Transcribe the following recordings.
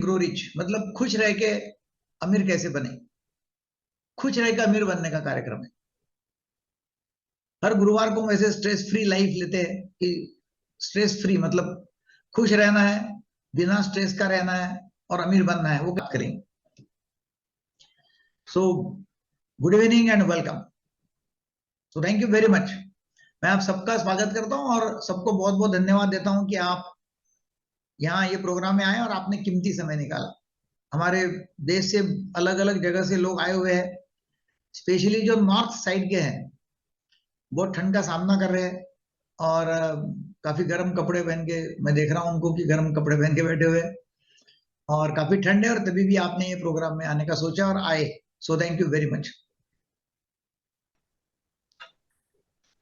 Grow rich मतलब खुश रह के अमीर कैसे बने, खुश रह के अमीर बनने का कार्यक्रम है। हर गुरुवार को हम ऐसे स्ट्रेस फ्री लाइफ लेते हैं कि स्ट्रेस फ्री मतलब खुश रहना है, बिना स्ट्रेस का रहना है और अमीर बनना है, वो बात करेंगे। So good evening and welcome. So thank you very much. मैं आप सबका स्वागत करता हूं और सबको बहुत बहुत धन्यवाद देता हूं कि आप यहाँ ये प्रोग्राम में आए और आपने कीमती समय निकाला। हमारे देश से अलग अलग जगह से लोग आए हुए हैं, स्पेशली जो नॉर्थ साइड के हैं, बहुत ठंड का सामना कर रहे हैं और काफी गर्म कपड़े पहन के मैं देख रहा हूं उनको कि गर्म कपड़े पहन के बैठे हुए हैं और काफी ठंड है और तभी भी आपने ये प्रोग्राम में आने का सोचा और आए। So thank you very much.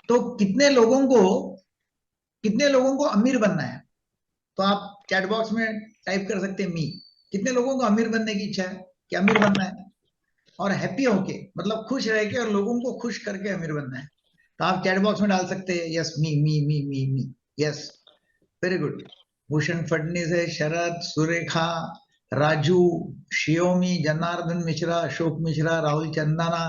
तो कितने लोगों को अमीर बनना है? तो आप चैट बॉक्स में टाइप कर सकते हैं मी। कितने लोगों को अमीर बनने की इच्छा है कि अमीर बनना है और हैप्पी होके मतलब खुश रह के और लोगों को खुश करके अमीर बनना है? तो आप चैट बॉक्स में डाल सकते हैं यस मी मी मी मी मी। Yes, very good. Bhushan Phadnis है, शरद, सुरेखा, राजू, शियोमी, जनार्दन मिश्रा, अशोक मिश्रा, राहुल चंदाना,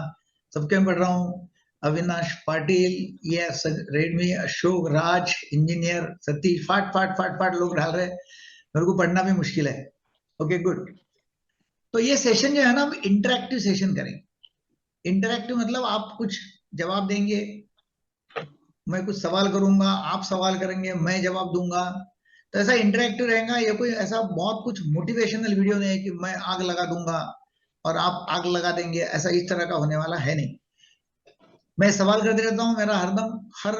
सबके मैं पढ़ रहा हूँ। Avinash Patil, yes, Redmi, Ashok, Raj, engineer, Satish, फाट फाट फाट फाट लोग डाल रहे हैं। मेरे को पढ़ना भी मुश्किल है। Okay good. तो ये सेशन जो है ना, हम इंटरेक्टिव सेशन करेंगे। इंटरेक्टिव मतलब आप कुछ जवाब देंगे, मैं कुछ सवाल करूंगा, आप सवाल करेंगे, मैं जवाब दूंगा। तो ऐसा इंटरेक्टिव रहेगा। ये कोई ऐसा बहुत कुछ मोटिवेशनल वीडियो नहीं है कि मैं आग लगा दूंगा और आप आग लगा देंगे, ऐसा इस तरह का होने वाला है नहीं। मैं सवाल करते रहता हूँ, मेरा हरदम हर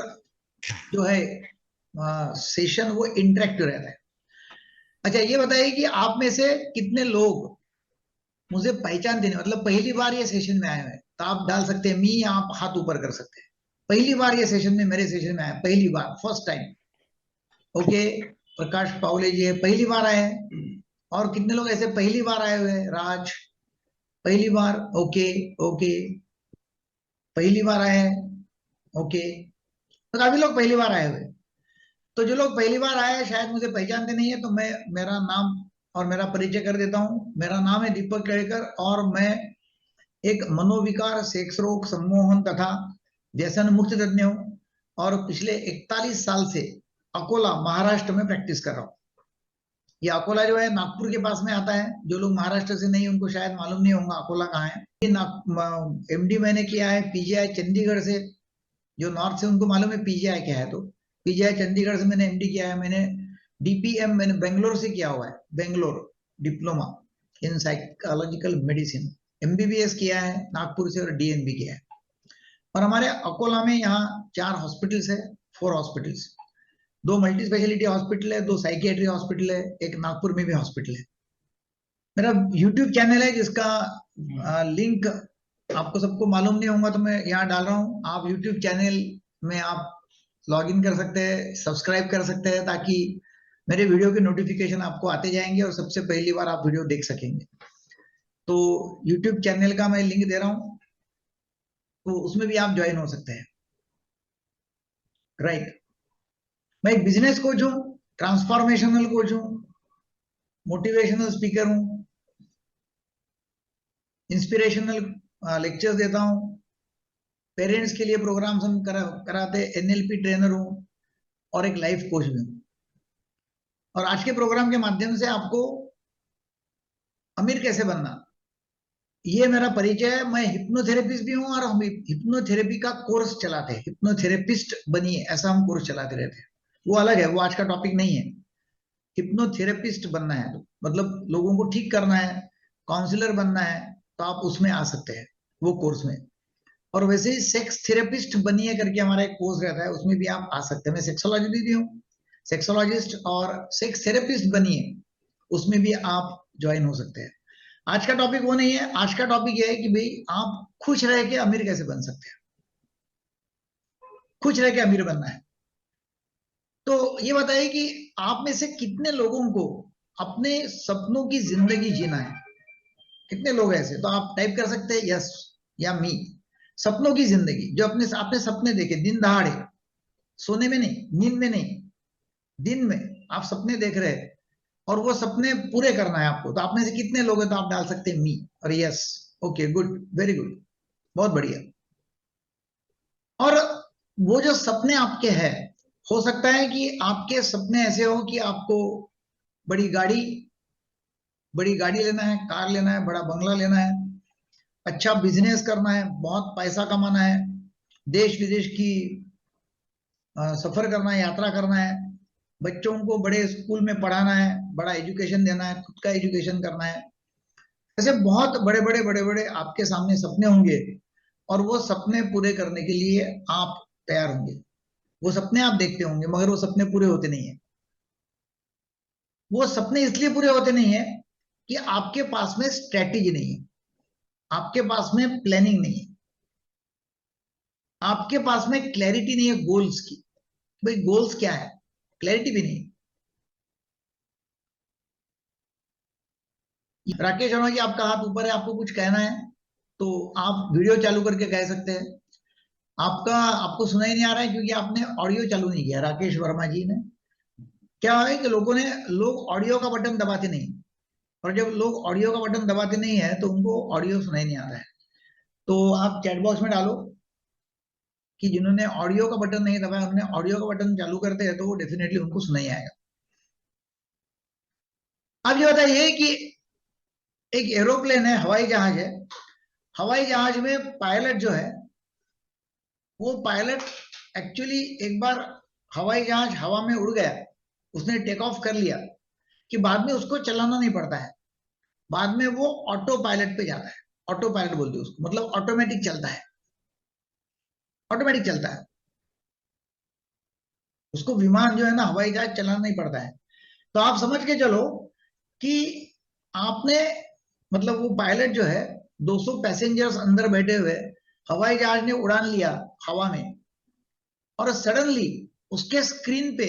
जो है सेशन वो इंटरेक्टिव रहता है। अच्छा ये बताइए कि आप में से कितने लोग मुझे पहचानते नहीं, मतलब पहली बार ये सेशन में आए हुए हैं? तो आप डाल सकते हैं मी, आप हाथ ऊपर कर सकते हैं। पहली बार ये सेशन में, मेरे सेशन में आए, पहली बार, फर्स्ट टाइम। ओके, प्रकाश पावले जी है, पहली बार आए हैं। और कितने लोग ऐसे पहली बार आए हुए हैं? राज, पहली बार, ओके। ओके, पहली बार आए हैं, ओके। तो काफी लोग पहली बार आए हुए हैं। तो जो लोग पहली बार आए हैं शायद मुझे पहचानते नहीं है, तो मैं मेरा नाम और मेरा परिचय कर देता हूँ। मेरा नाम है दीपक केड़कर और मैं एक मनोविकार, सेक्स रोग, सम्मोहन तथा व्यसन मुक्त तज्ञ हूँ और पिछले 41 साल से अकोला महाराष्ट्र में प्रैक्टिस कर रहा हूँ। ये अकोला जो है नागपुर के पास में आता है। जो लोग महाराष्ट्र से नहीं उनको शायद मालूम नहीं होगा अकोला कहाँ है। एमडी मैंने किया है पीजीआई चंडीगढ़ से। जो नॉर्थ से उनको मालूम है पीजीआई क्या है। तो पीजीआई चंडीगढ़ से मैंने एमडी किया है। मैंने डीपीएम मैंने बेंगलोर से किया हुआ है, Bangalore diploma in psychological medicine. MBBS किया है नागपुर से और डीएनबी किया है। और हमारे अकोला में यहाँ 4 हॉस्पिटल्स है, 4 हॉस्पिटल्स। 2 मल्टी स्पेशलिटी हॉस्पिटल है, 2 साइकियाट्री हॉस्पिटल है, एक नागपुर में भी हॉस्पिटल है। मेरा यूट्यूब चैनल है जिसका लिंक आपको सबको मालूम नहीं होगा तो मैं यहाँ डाल रहा हूँ। आप यूट्यूब चैनल में आप लॉग इन कर सकते हैं, सब्सक्राइब कर सकते हैं, ताकि मेरे वीडियो के नोटिफिकेशन आपको आते जाएंगे और सबसे पहली बार आप वीडियो देख सकेंगे। तो यूट्यूब चैनल का मैं लिंक दे रहा हूँ, तो उसमें भी आप ज्वाइन हो सकते हैं। राइट। मैं एक बिजनेस कोच हूँ, ट्रांसफॉर्मेशनल कोच हूँ, मोटिवेशनल स्पीकर हूँ, इंस्पिरेशनल लेक्चर्स देता हूँ, पेरेंट्स के लिए प्रोग्राम्स हम कराते, एनएलपी ट्रेनर हूँ और एक लाइफ कोच भी हूँ। और आज के प्रोग्राम के माध्यम से आपको अमीर कैसे बनना, ये मेरा परिचय है। मैं हिप्नोथेरेपिस्ट भी हूँ और हम हिप्नोथेरेपी का कोर्स चलाते हैं। हिप्नोथेरेपिस्ट बनिए ऐसा हम कोर्स चलाते रहते हैं। वो अलग है, वो आज का टॉपिक नहीं है। हिप्नोथेरेपिस्ट बनना है तो मतलब लोगों को ठीक करना है, काउंसलर बनना है, तो आप उसमें आ सकते हैं वो कोर्स में। और वैसे ही सेक्स थेरेपिस्ट बनिए करके हमारा एक कोर्स रहता है, उसमें भी आप आ सकते हैं। मैं सेक्सोलॉजी भी हूँ, सेक्सोलॉजिस्ट, और सेक्स थेरेपिस्ट बनिए, उसमें भी आप ज्वाइन हो सकते हैं। आज का टॉपिक वो नहीं है। आज का टॉपिक ये है कि भाई आप खुश रह के अमीर कैसे बन सकते हैं, खुश रह के अमीर बनना है। तो ये बताइए कि आप में से कितने लोगों को अपने सपनों की जिंदगी जीना है? कितने लोग ऐसे? तो आप टाइप कर सकते हैं यस या मी। सपनों की जिंदगी, जो अपने आपने सपने देखे दिन दहाड़े, सोने में नहीं, नींद में नहीं, दिन में आप सपने देख रहे हैं और वो सपने पूरे करना है आपको। तो आप में से कितने लोग हैं, तो आप डाल सकते हैं मी और yes. Okay, good, very good, बहुत बढ़िया। और वो जो सपने आपके हैं, हो सकता है कि आपके सपने ऐसे हो कि आपको बड़ी गाड़ी बड़ी गाड़ी लेना है, कार लेना है, बड़ा बंगला लेना है, अच्छा बिजनेस करना है, बहुत पैसा कमाना है, देश विदेश की सफर करना है, यात्रा करना है, बच्चों को बड़े स्कूल में पढ़ाना है, बड़ा एजुकेशन देना है, खुद का एजुकेशन करना है। ऐसे बहुत बड़े बड़े बड़े बड़े आपके सामने सपने होंगे, और वो सपने पूरे करने के लिए आप तैयार होंगे। वो सपने आप देखते होंगे, मगर वो सपने पूरे होते नहीं है। वो सपने इसलिए पूरे होते नहीं है कि आपके पास में स्ट्रेटेजी नहीं है, आपके पास में प्लानिंग नहीं है, आपके पास में क्लैरिटी नहीं है गोल्स की। भाई गोल्स क्या है, क्लैरिटी भी नहीं। राकेश शर्मा जी, आपका हाथ ऊपर है, आपको कुछ कहना है तो आप वीडियो चालू करके कह सकते हैं। आपको सुनाई नहीं आ रहा है क्योंकि आपने ऑडियो चालू नहीं किया, राकेश वर्मा जी ने। क्या है कि लोग ऑडियो का बटन दबाते नहीं, और जब लोग ऑडियो का बटन दबाते नहीं है तो उनको ऑडियो सुनाई नहीं आ रहा है। तो आप चैट बॉक्स में डालो कि जिन्होंने ऑडियो का बटन नहीं दबाया, उन्होंने ऑडियो का बटन चालू करते हैं तो वो डेफिनेटली उनको सुनाई आएगा। अब ये बताइए कि एक एरोप्लेन है, हवाई जहाज है, हवाई जहाज में पायलट जो है, वो पायलट एक्चुअली एक बार हवाई जहाज हवा में उड़ गया, उसने टेक ऑफ कर लिया, कि बाद में उसको चलाना नहीं पड़ता है, बाद में वो ऑटो पायलट पे जाता है। ऑटो पायलट बोलते हैं उसको, मतलब ऑटोमेटिक चलता है, ऑटोमेटिक चलता है। उसको विमान जो है ना, हवाई जहाज चलाना नहीं पड़ता है। तो आप समझ के चलो कि आपने, मतलब वो पायलट जो है, 200 पैसेंजर्स अंदर बैठे हुए, हवाई जहाज ने उड़ान लिया हवा में, और सडनली उसके स्क्रीन पे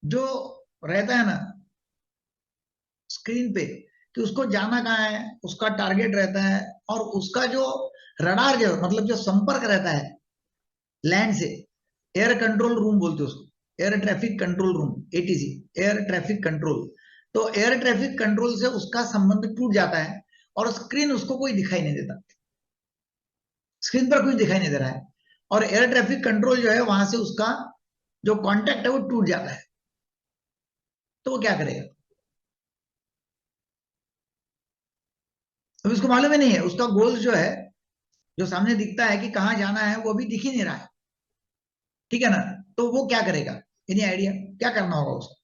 जो रहता है ना, स्क्रीन पे, कि उसको जाना कहाँ है, उसका टारगेट रहता है, और उसका जो रडार जो, मतलब जो संपर्क रहता है लैंड से, एयर कंट्रोल रूम बोलते हैं उसको, air traffic control room, ATC, air traffic control. तो एयर ट्रैफिक कंट्रोल से उसका संबंध टूट जाता है, और स्क्रीन उसको कोई दिखाई नहीं देता, स्क्रीन पर कुछ दिखाई नहीं दे रहा है, और एयर ट्रैफिक कंट्रोल जो है वहां से उसका जो कांटेक्ट है वो टूट जाता है। तो वो क्या करेगा? अब उसको मालूम ही नहीं है, उसका गोल जो है, जो सामने दिखता है कि कहाँ जाना है, वो अभी दिख ही नहीं रहा है। ठीक है ना? तो वो क्या करेगा? एनी आइडिया क्या करना होगा उसको?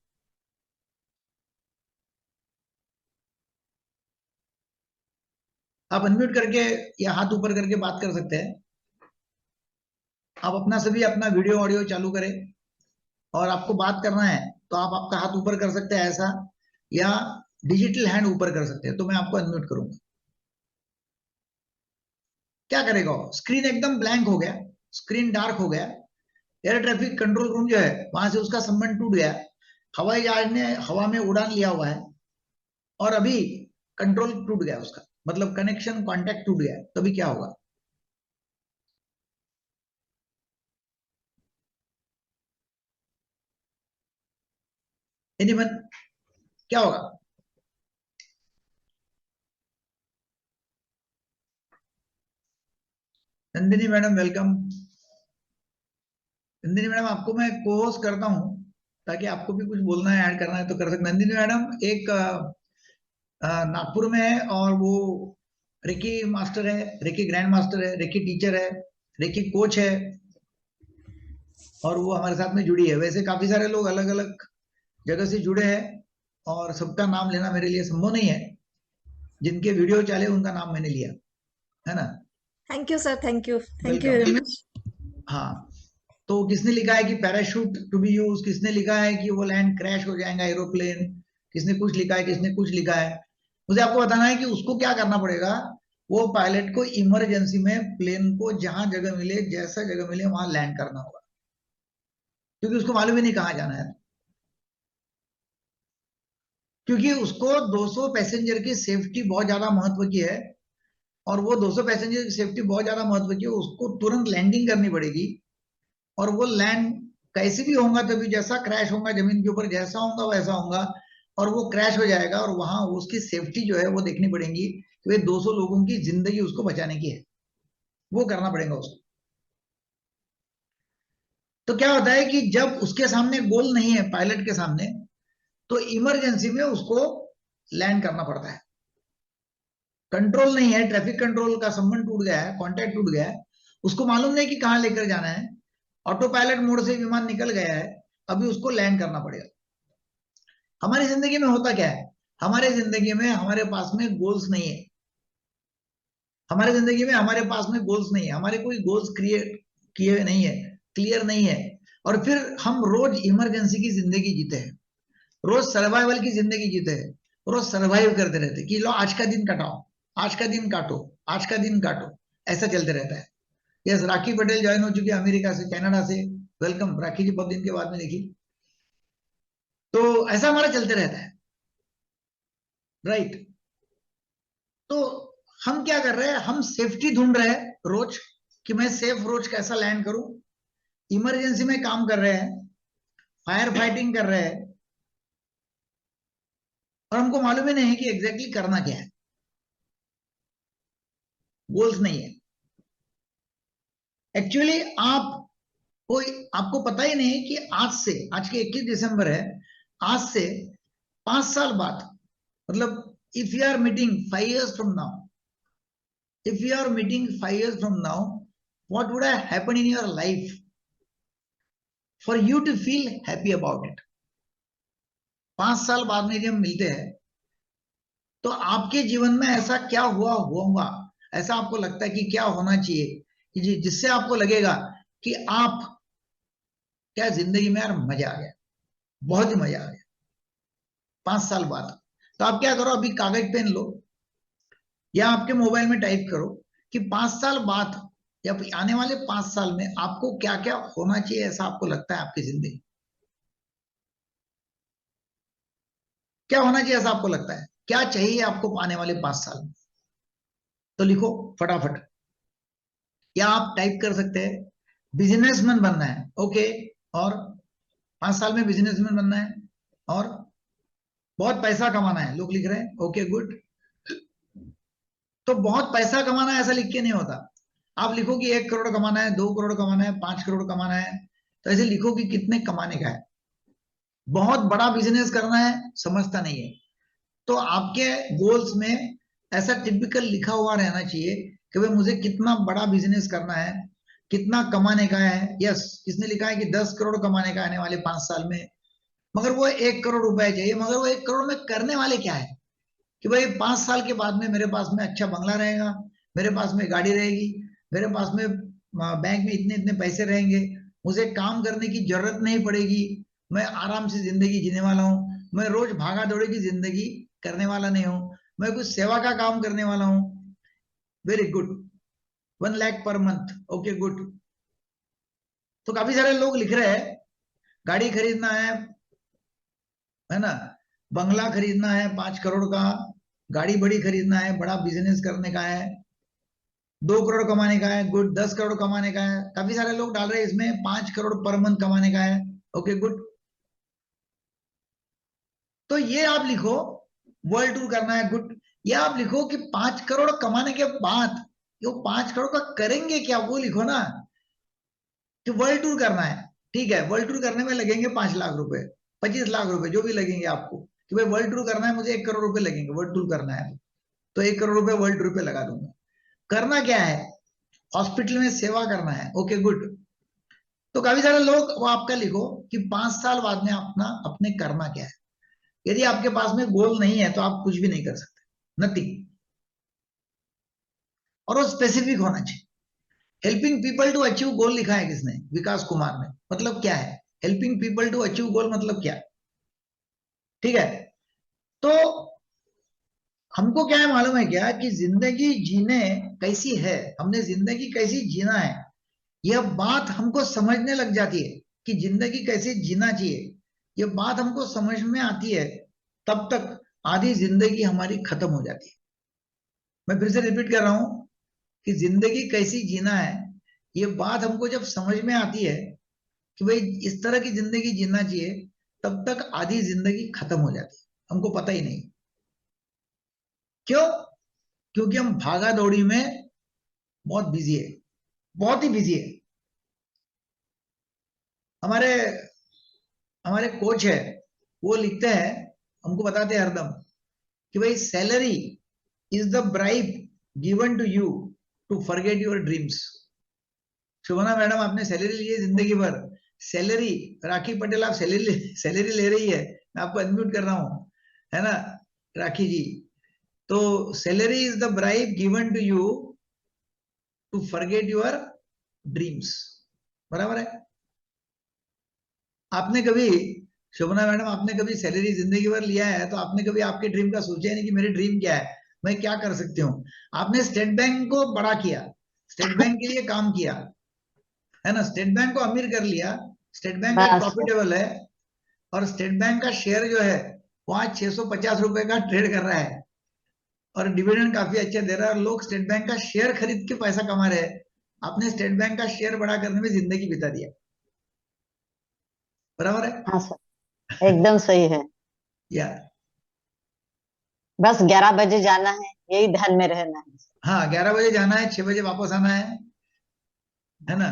आप अनम्यूट करके या हाथ ऊपर करके बात कर सकते हैं। आप अपना सभी अपना वीडियो ऑडियो चालू करें, और आपको बात करना है तो आप आपका हाथ ऊपर कर सकते हैं ऐसा, या डिजिटल हैंड ऊपर कर सकते हैं, तो मैं आपको अनम्यूट करूंगा। क्या करेगा? स्क्रीन एकदम ब्लैंक हो गया, स्क्रीन डार्क हो गया, एयर ट्रैफिक कंट्रोल रूम जो है वहां से उसका संबंध टूट गया, हवाई जहाज ने हवा में उड़ान लिया हुआ है, और अभी कंट्रोल टूट गया उसका, मतलब कनेक्शन कांटेक्ट टूट गया, तो अभी क्या होगा? एनीवन, क्या होगा? Nandini madam welcome. Nandini madam, आपको मैं को होस्ट करता हूँ, ताकि आपको भी कुछ बोलना है, ऐड करना है तो कर सकते। नंदिनी मैडम एक नागपुर में है, और वो रेकी मास्टर है, रेकी ग्रैंड मास्टर है, रेकी टीचर है, रेकी कोच है, और वो हमारे साथ में जुड़ी है। वैसे काफी सारे लोग अलग अलग जगह से जुड़े हैं, और सबका नाम लेना मेरे लिए संभव नहीं है, जिनके वीडियो चले उनका नाम मैंने लिया, है ना? Thank you sir, thank you, thank you welcome. Very much. हाँ, तो किसने लिखा है कि पैराशूट टू बी यूज, किसने लिखा है कि वो लैंड क्रैश हो जाएगा एरोप्लेन, किसने कुछ लिखा है, किसने कुछ लिखा है। मुझे आपको बताना है कि उसको क्या करना पड़ेगा। वो पायलट को इमरजेंसी में प्लेन को जहां जगह मिले, जैसा जगह मिले वहां लैंड करना होगा, क्योंकि उसको मालूम ही नहीं कहाँ जाना है। क्योंकि उसको 200 पैसेंजर की सेफ्टी बहुत ज्यादा महत्व की है, और वो 200 पैसेंजर की सेफ्टी बहुत ज्यादा महत्व की है, उसको तुरंत लैंडिंग करनी पड़ेगी, और वो लैंड कैसे भी होगा, तभी जैसा क्रैश होगा जमीन के ऊपर, जैसा होगा वैसा होगा, और वो क्रैश हो जाएगा, और वहां उसकी सेफ्टी जो है वो देखनी पड़ेगी कि भाई 200 लोगों की जिंदगी उसको बचाने की है, वो करना पड़ेगा उसको। तो क्या होता है कि जब उसके सामने गोल नहीं है, पायलट के सामने, तो इमरजेंसी में उसको लैंड करना पड़ता है। कंट्रोल नहीं है, ट्रैफिक कंट्रोल का संबंध टूट गया है, कॉन्टैक्ट टूट गया है, उसको मालूम नहीं कि कहां लेकर जाना है, ऑटो पायलट मोड से विमान निकल गया है, अभी उसको लैंड करना पड़ेगा। हमारी जिंदगी में होता क्या है, हमारे जिंदगी में हमारे पास में गोल्स नहीं है, हमारे जिंदगी में हमारे पास में गोल्स नहीं है, हमारे कोई गोल्स क्रिएट किए नहीं है, क्लियर नहीं है, और फिर हम रोज इमरजेंसी की जिंदगी जीते हैं, रोज सर्वाइवल की जिंदगी जीते हैं, रोज सर्वाइव करते रहते हैं कि लो आज का दिन कटाओ, आज का दिन काटो, आज का दिन काटो, ऐसा चलते रहता है। यस, राखी पटेल ज्वाइन हो चुकी है अमेरिका से, कनाडा से, वेलकम राखी जी, बहुत दिन के बाद में देखी। तो ऐसा हमारा चलते रहता है, राइट। तो हम क्या कर रहे हैं, हम सेफ्टी ढूंढ रहे हैं रोज, कि मैं सेफ रोज कैसा लैंड करूं, इमरजेंसी में काम कर रहे हैं, फायर फाइटिंग कर रहे हैं, और हमको मालूम ही नहीं है कि एग्जैक्टली करना क्या है, गोल्स नहीं है। एक्चुअली आप कोई, आपको पता ही नहीं कि आज से, आज के 21 दिसंबर है, आज से 5 साल बाद, मतलब if you are meeting 5 years from now, if you are meeting 5 years from now, what would have happened in your life for you to feel happy about it? 5 साल बाद में जब हम मिलते हैं, तो आपके जीवन में ऐसा क्या हुआ होगा, ऐसा आपको लगता है कि क्या होना चाहिए कि जिससे आपको लगेगा कि आप, क्या जिंदगी में यार मजा आ गया, बहुत ही मजा आ गया 5 साल बाद। तो आप क्या करो, अभी कागज पेन लो, या आपके मोबाइल में टाइप करो कि 5 साल बाद, या आने वाले 5 साल में आपको क्या क्या होना चाहिए, ऐसा आपको लगता है आपकी जिंदगी, क्या होना चाहिए ऐसा आपको लगता है, क्या चाहिए आपको आने वाले 5 साल में, तो लिखो फटाफट। या आप टाइप कर सकते हैं बिजनेसमैन बनना है, ओके, और 5 साल में बिजनेसमैन बनना है, और बहुत पैसा कमाना है, लोग लिख रहे हैं, ओके गुड। तो बहुत पैसा कमाना है ऐसा लिख के नहीं होता, आप लिखो कि 1 करोड़ कमाना है, 2 करोड़ कमाना है, 5 करोड़ कमाना है, तो ऐसे लिखो कि कितने कमाने का है। बहुत बड़ा बिजनेस करना है, समझता नहीं है, तो आपके गोल्स में ऐसा टिपिकल लिखा हुआ रहना चाहिए कि भाई मुझे कितना बड़ा बिजनेस करना है, कितना कमाने का है। यस, किसने लिखा है कि 10 करोड़ कमाने का आने वाले 5 साल में, मगर वो 1 करोड़ रुपए चाहिए, मगर वो 1 करोड़ में करने वाले क्या है, कि भाई 5 साल के बाद में मेरे पास में अच्छा बंगला रहेगा, मेरे पास में गाड़ी रहेगी, मेरे पास में बैंक में इतने इतने पैसे रहेंगे, मुझे काम करने की जरूरत नहीं पड़ेगी, मैं आराम से जिंदगी जीने वाला हूँ, मैं रोज भागा दौड़े की जिंदगी करने वाला नहीं हूँ, मैं कुछ सेवा का काम करने वाला हूँ। Very good, 1 lakh per month, okay good. तो काफी सारे लोग लिख रहे हैं गाड़ी खरीदना है ना, बंगला खरीदना है 5 करोड़ का, गाड़ी बड़ी खरीदना है, बड़ा बिजनेस करने का है, 2 करोड़ कमाने का है, गुड, 10 करोड़ कमाने का है, काफी सारे लोग डाल रहे हैं इसमें 5 करोड़ पर मंथ कमाने का है, ओके गुड। तो ये आप लिखो वर्ल्ड टूर करना है, गुड। या आप लिखो कि 5 करोड़ कमाने के बाद वो 5 करोड़ का करेंगे क्या, वो लिखो ना, कि वर्ल्ड टूर करना है, ठीक है, वर्ल्ड टूर करने में लगेंगे 5 लाख रुपए, 25 लाख रुपए, जो भी लगेंगे आपको, कि भाई वर्ल्ड टूर करना है, मुझे 1 करोड़ रुपए लगेंगे वर्ल्ड टूर करना है, तो 1 करोड़ रुपए वर्ल्ड टूर पे लगा दूंगा। करना क्या है, हॉस्पिटल में सेवा करना है, ओके गुड। तो काफी सारे लोग, वो आपका लिखो कि 5 साल बाद में अपना अपने करना क्या है। यदि आपके पास में गोल नहीं है तो आप कुछ भी नहीं कर सकते, नथिंग। और वो स्पेसिफिक होना चाहिए। हेल्पिंग पीपल टू अचीव गोल लिखा है किसने, विकास कुमार ने, मतलब क्या है हेल्पिंग पीपल टू अचीव गोल, मतलब क्या, ठीक है। तो हमको क्या है मालूम है क्या, कि जिंदगी जीने कैसी है, हमने जिंदगी कैसी जीना है, यह बात हमको समझने लग जाती है कि जिंदगी कैसे जीना चाहिए, यह बात हमको समझ में आती है, तब तक आधी जिंदगी हमारी खत्म हो जाती है। मैं फिर से रिपीट कर रहा हूं कि जिंदगी कैसी जीना है, ये बात हमको जब समझ में आती है, कि भाई इस तरह की जिंदगी जीना चाहिए, तब तक आधी जिंदगी खत्म हो जाती है, हमको पता ही नहीं। क्यों? क्योंकि हम भागा दौड़ी में बहुत बिजी है, बहुत ही बिजी है। हमारे हमारे कोच है, वो लिखते हैं, हमको बताते हैं हरदम कि भाई salary is the bribe given to you to forget your dreams. Shobhana madam, आपने सैलरी ली है जिंदगी भर, सैलरी, राखी पटेल आप सैलरी ले रही है, मैं आपको अनम्यूट कर रहा हूं, है ना राखी जी? तो salary is the bribe given to you to forget your dreams, बराबर है? आपने कभी, शोभना मैडम, आपने कभी सैलरी जिंदगी भर लिया है तो आपने कभी आपके ड्रीम का सोचा ही नहीं कि मेरे ड्रीम क्या है, मैं क्या कर सकती हूँ? आपने स्टेट बैंक को बड़ा किया, स्टेट बैंक के लिए काम किया, है ना, स्टेट बैंक को अमीर कर लिया, स्टेट बैंक आज बस प्रॉफिटेबल है, और स्टेट बैंक का शेयर जो है वो आज 650 रुपए का ट्रेड कर रहा है, और डिविडेंड काफी अच्छा दे रहा है, और लोग स्टेट बैंक का शेयर खरीद के पैसा कमा रहे हैं। आपने स्टेट बैंक का शेयर बड़ा करने में जिंदगी बिता दिया, बराबर है? हाँ सर, एकदम सही है। या बस 11 बजे जाना है, यही ध्यान में रहना है। हाँ, 11 बजे जाना है, 6 बजे वापस आना है ना?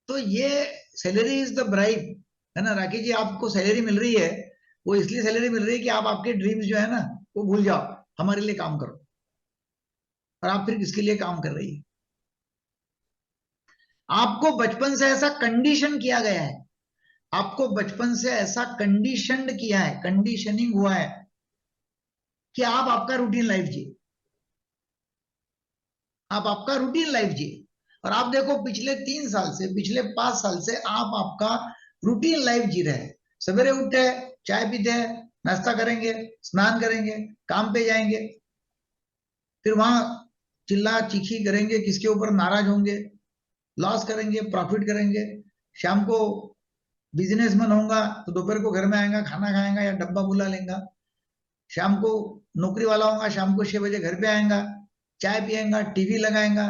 तो ये सैलरी इज द ब्राइब, है ना राखी जी? आपको सैलरी मिल रही है, वो इसलिए सैलरी मिल रही है कि आप आपके ड्रीम्स जो है ना वो भूल जाओ, हमारे लिए काम करो। और आप फिर किसके लिए काम कर रही है? आपको बचपन से ऐसा कंडीशन किया गया है, आपको बचपन से ऐसा कंडीशनड किया है, कंडीशनिंग हुआ है कि आप आपका रूटीन लाइफ जिए, आप आपका रूटीन लाइफ जिए। और आप देखो पिछले 3 साल से, पिछले 5 साल से आप आपका रूटीन लाइफ जी रहे हैं। सवेरे उठते हैं, चाय पीते हैं, नाश्ता करेंगे, स्नान करेंगे, काम पे जाएंगे, फिर वहां चिल्ला चीखी करेंगे, किसके ऊपर नाराज होंगे, लॉस करेंगे, प्रॉफिट करेंगे, शाम को बिजनेसमैन होगा तो दोपहर को घर में आएगा, खाना खाएगा या डब्बा बुला लेगा, शाम को नौकरी वाला होगा, शाम को 6 बजे घर पे आएगा, चाय पिएगा, टीवी लगाएगा,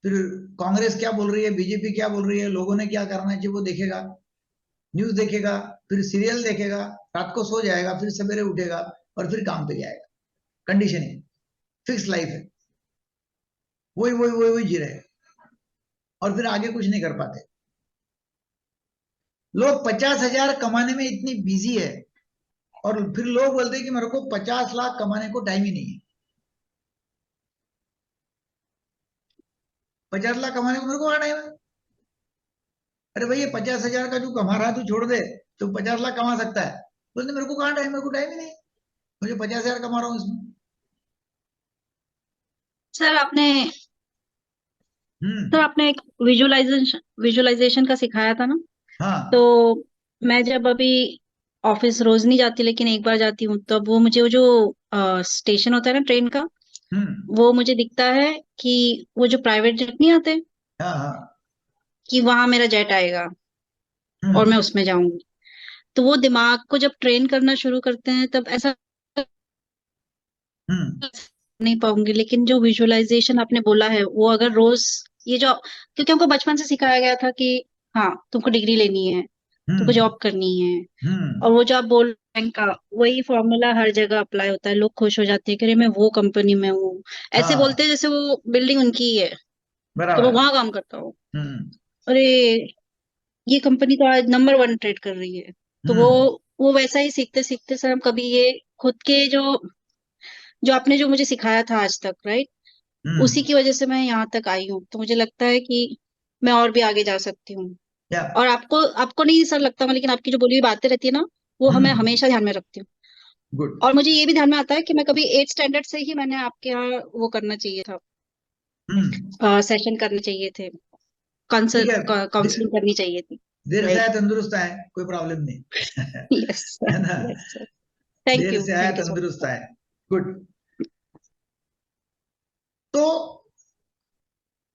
फिर कांग्रेस क्या बोल रही है, बीजेपी क्या बोल रही है, लोगों ने क्या करना चाहिए वो देखेगा, न्यूज देखेगा, फिर सीरियल देखेगा, रात को सो जाएगा, फिर सवेरे उठेगा और फिर काम पे जाएगा। कंडीशनिंग, फिक्स लाइफ है, वही वही वही वही जी रहे हैं, और फिर आगे कुछ नहीं कर पाते। लोग 50,000 कमाने में इतनी बिजी है, और फिर लोग बोलते हैं कि मेरे को 50 लाख कमाने को टाइम ही नहीं है। 50 लाख कमाने को मेरे को टाइम है? अरे भैया 50,000 का जो कमा रहा है तू छोड़ दे, तो 50 लाख कमा सकता है। बोलते मेरे को कहाँ टाइम, मेरे को टाइम ही नहीं, मुझे 50,000 कमा रहा हूँ इसमें। सर आपने हम्म। सर आपने एक विजुअलाइजेशन विजुअलाइजेशन का सिखाया था ना। तो हाँ। मैं जब अभी ऑफिस रोज नहीं जाती लेकिन एक बार जाती हूँ, तब वो मुझे वो जो स्टेशन होता है ना ट्रेन का, हम्म। वो मुझे दिखता है कि वो जो प्राइवेट जेट नहीं आते, हाँ हाँ। कि वहां मेरा जेट आएगा और हम्म। मैं उसमें जाऊंगी। तो वो दिमाग को जब ट्रेन करना शुरू करते हैं तब ऐसा हम्म। नहीं पाऊंगी। लेकिन जो विजुअलाइजेशन आपने बोला है वो अगर रोज ये जो, क्योंकि हमको बचपन से सिखाया गया था कि हाँ तुमको डिग्री लेनी है, तुमको हम्म। जॉब करनी है, और हम्म। वो जो आप बोल रहे हैं का वही फॉर्मूला हर जगह अप्लाई होता है, लोग खुश हो जाते हैं कि अरे मैं वो कंपनी में हूँ, ऐसे बोलते हाँ, हैं जैसे वो बिल्डिंग उनकी ही है, तो मैं बराबर। वहां काम करता हूँ। हम्म। अरे ये कंपनी तो आज नंबर 1 ट्रेड कर रही है। तो वो हम्म। वो वैसा ही सीखते सीखते सर हम कभी ये खुद के जो जो आपने जो मुझे सिखाया था आज तक, राइट, उसी हम्म। की वजह से मैं यहाँ तक आई हूँ। तो मुझे लगता है कि मैं और भी आगे जा सकती हूँ। या। और आपको आपको नहीं सर लगता होगा, लेकिन आपकी जो बोली हुई बातें रहती है ना, वो हमें हम्म। हमेशा ध्यान में रखती हूँ। गुड। और मुझे ये भी ध्यान में आता है कि मैं कभी 8 स्टैंडर्ड से ही मैंने आपके यहाँ वो करना चाहिए था, हम्म। सेशन करने चाहिए थे, ठीक है, काउंसलिंग करनी चाहिए थी। देर से राइट। आया तंदुरुस्त आए, कोई प्रॉब्लम नहीं। यस सर, है ना? Yes sir. Thank there you, से आया थैंक यू सो तंदुरुस्त मच। आए। गुड। तो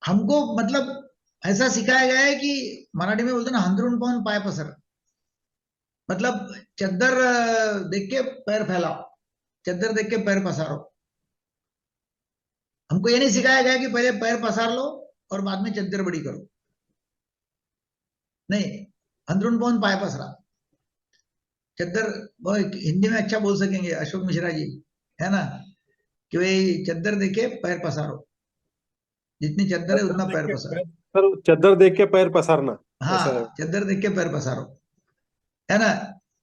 हमको मतलब ऐसा सिखाया गया है कि मराठी में बोलते हैं ना, हंतरून पाऊन पाय पसर, मतलब चद्दर देख के पैर फैलाओ, चद्दर देख के पैर पसारो। हमको ये नहीं सिखाया गया कि पहले पैर पसार लो और बाद में चद्दर बड़ी करो। नहीं, अंदरून पाऊन पाय पसरा, चद्दर, वो हिंदी में अच्छा बोल सकेंगे अशोक मिश्रा जी, है ना, कि भाई चद्दर देके पैर पसारो, जितनी चद्दर है उतना पैर पसारो। सर चद्दर देख के पैर पसारना, ऐसा है। हाँ, चद्दर देख के पैर पसारो, है ना,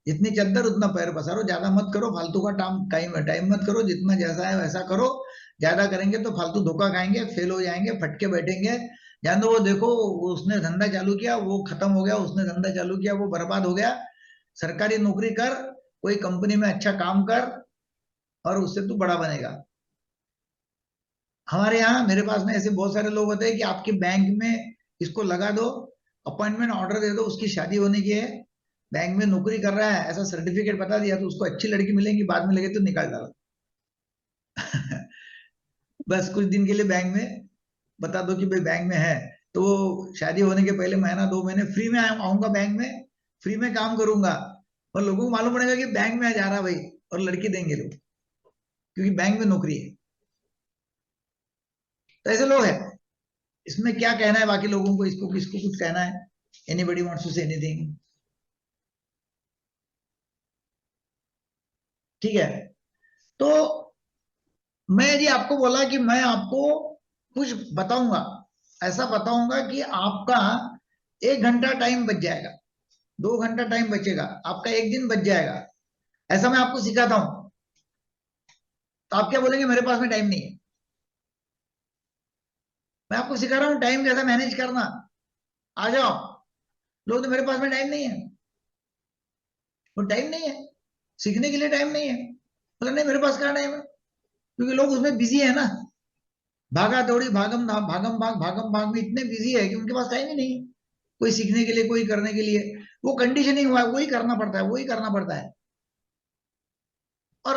जितनी चद्दर उतना पैर पसारो, ज्यादा मत करो, फालतू का टाइम मत करो, जितना जैसा है वैसा करो। ज्यादा करेंगे तो फालतू धोखा खाएंगे, फेल हो जाएंगे, फटके बैठेंगे। जान दो, वो देखो, उसने धंधा चालू किया, वो खत्म हो गया, उसने धंधा चालू किया, वो बर्बाद हो गया। सरकारी नौकरी कर, कोई कंपनी में अच्छा काम कर, और उससे तू बड़ा बनेगा। हमारे यहाँ, मेरे पास में ऐसे बहुत सारे लोग होते हैं कि आपके बैंक में इसको लगा दो, अपॉइंटमेंट ऑर्डर दे दो, उसकी शादी होने की है, बैंक में नौकरी कर रहा है, ऐसा सर्टिफिकेट बता दिया तो उसको अच्छी लड़की मिलेंगी, बाद में लगे तो निकाल डालो। बस कुछ दिन के लिए बैंक में बता दो कि भाई बैंक में है, तो वो शादी होने के पहले महीना 2 महीने फ्री में आऊंगा बैंक में, फ्री में काम करूंगा, और लोगों को मालूम पड़ेगा कि बैंक में जा रहा भाई, और लड़की देंगे लोग, क्योंकि बैंक में नौकरी है। तो ऐसे लोग हैं। इसमें क्या कहना है बाकी लोगों को, इसको किसको कुछ कहना है? Anybody wants to say anything? ठीक है, तो मैं यदि आपको बोला कि मैं आपको कुछ बताऊंगा, ऐसा बताऊंगा कि आपका 1 घंटा टाइम बच जाएगा, 2 घंटा टाइम बचेगा, आपका एक दिन बच जाएगा, ऐसा मैं आपको सिखाता हूं, तो आप क्या बोलेंगे? मेरे पास में टाइम नहीं है। मैं आपको सिखा रहा हूं टाइम कैसा मैनेज करना, आ जाओ। लोग तो मेरे पास में टाइम नहीं है, वो टाइम नहीं है, सीखने के लिए टाइम नहीं है, मतलब नहीं, मेरे पास कहाँ टाइम है, क्योंकि लोग उसमें बिजी है ना, भागा दौड़ी, भागम भाग में इतने बिजी है कि उनके पास टाइम ही नहीं है, कोई सीखने के लिए, कोई करने के लिए। वो कंडीशनिंग हुआ है, वही करना पड़ता है, वही करना पड़ता है। और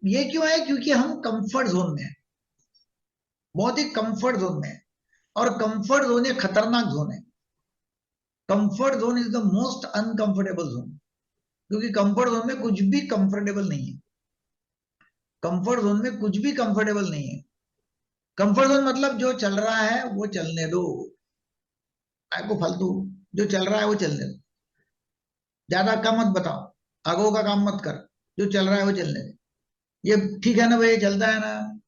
ये क्यों है? क्योंकि हम कंफर्ट जोन में है, बहुत ही कंफर्ट जोन में है, और कंफर्ट जोन ये खतरनाक जोन है। Comfort zone is the most uncomfortable zone, क्योंकि कंफर्ट जोन में कुछ भी कंफर्टेबल नहीं है, कंफर्ट जोन में कुछ भी कंफर्टेबल नहीं है। कंफर्ट जोन मतलब जो चल रहा है वो चलने दो, आपको फालतू जो चल रहा है वो चलने दो, ज्यादा का मत बताओ, आगो का काम मत कर, जो चल रहा है वो चलने दे। ये ठीक है ना भाई, चलता है ना,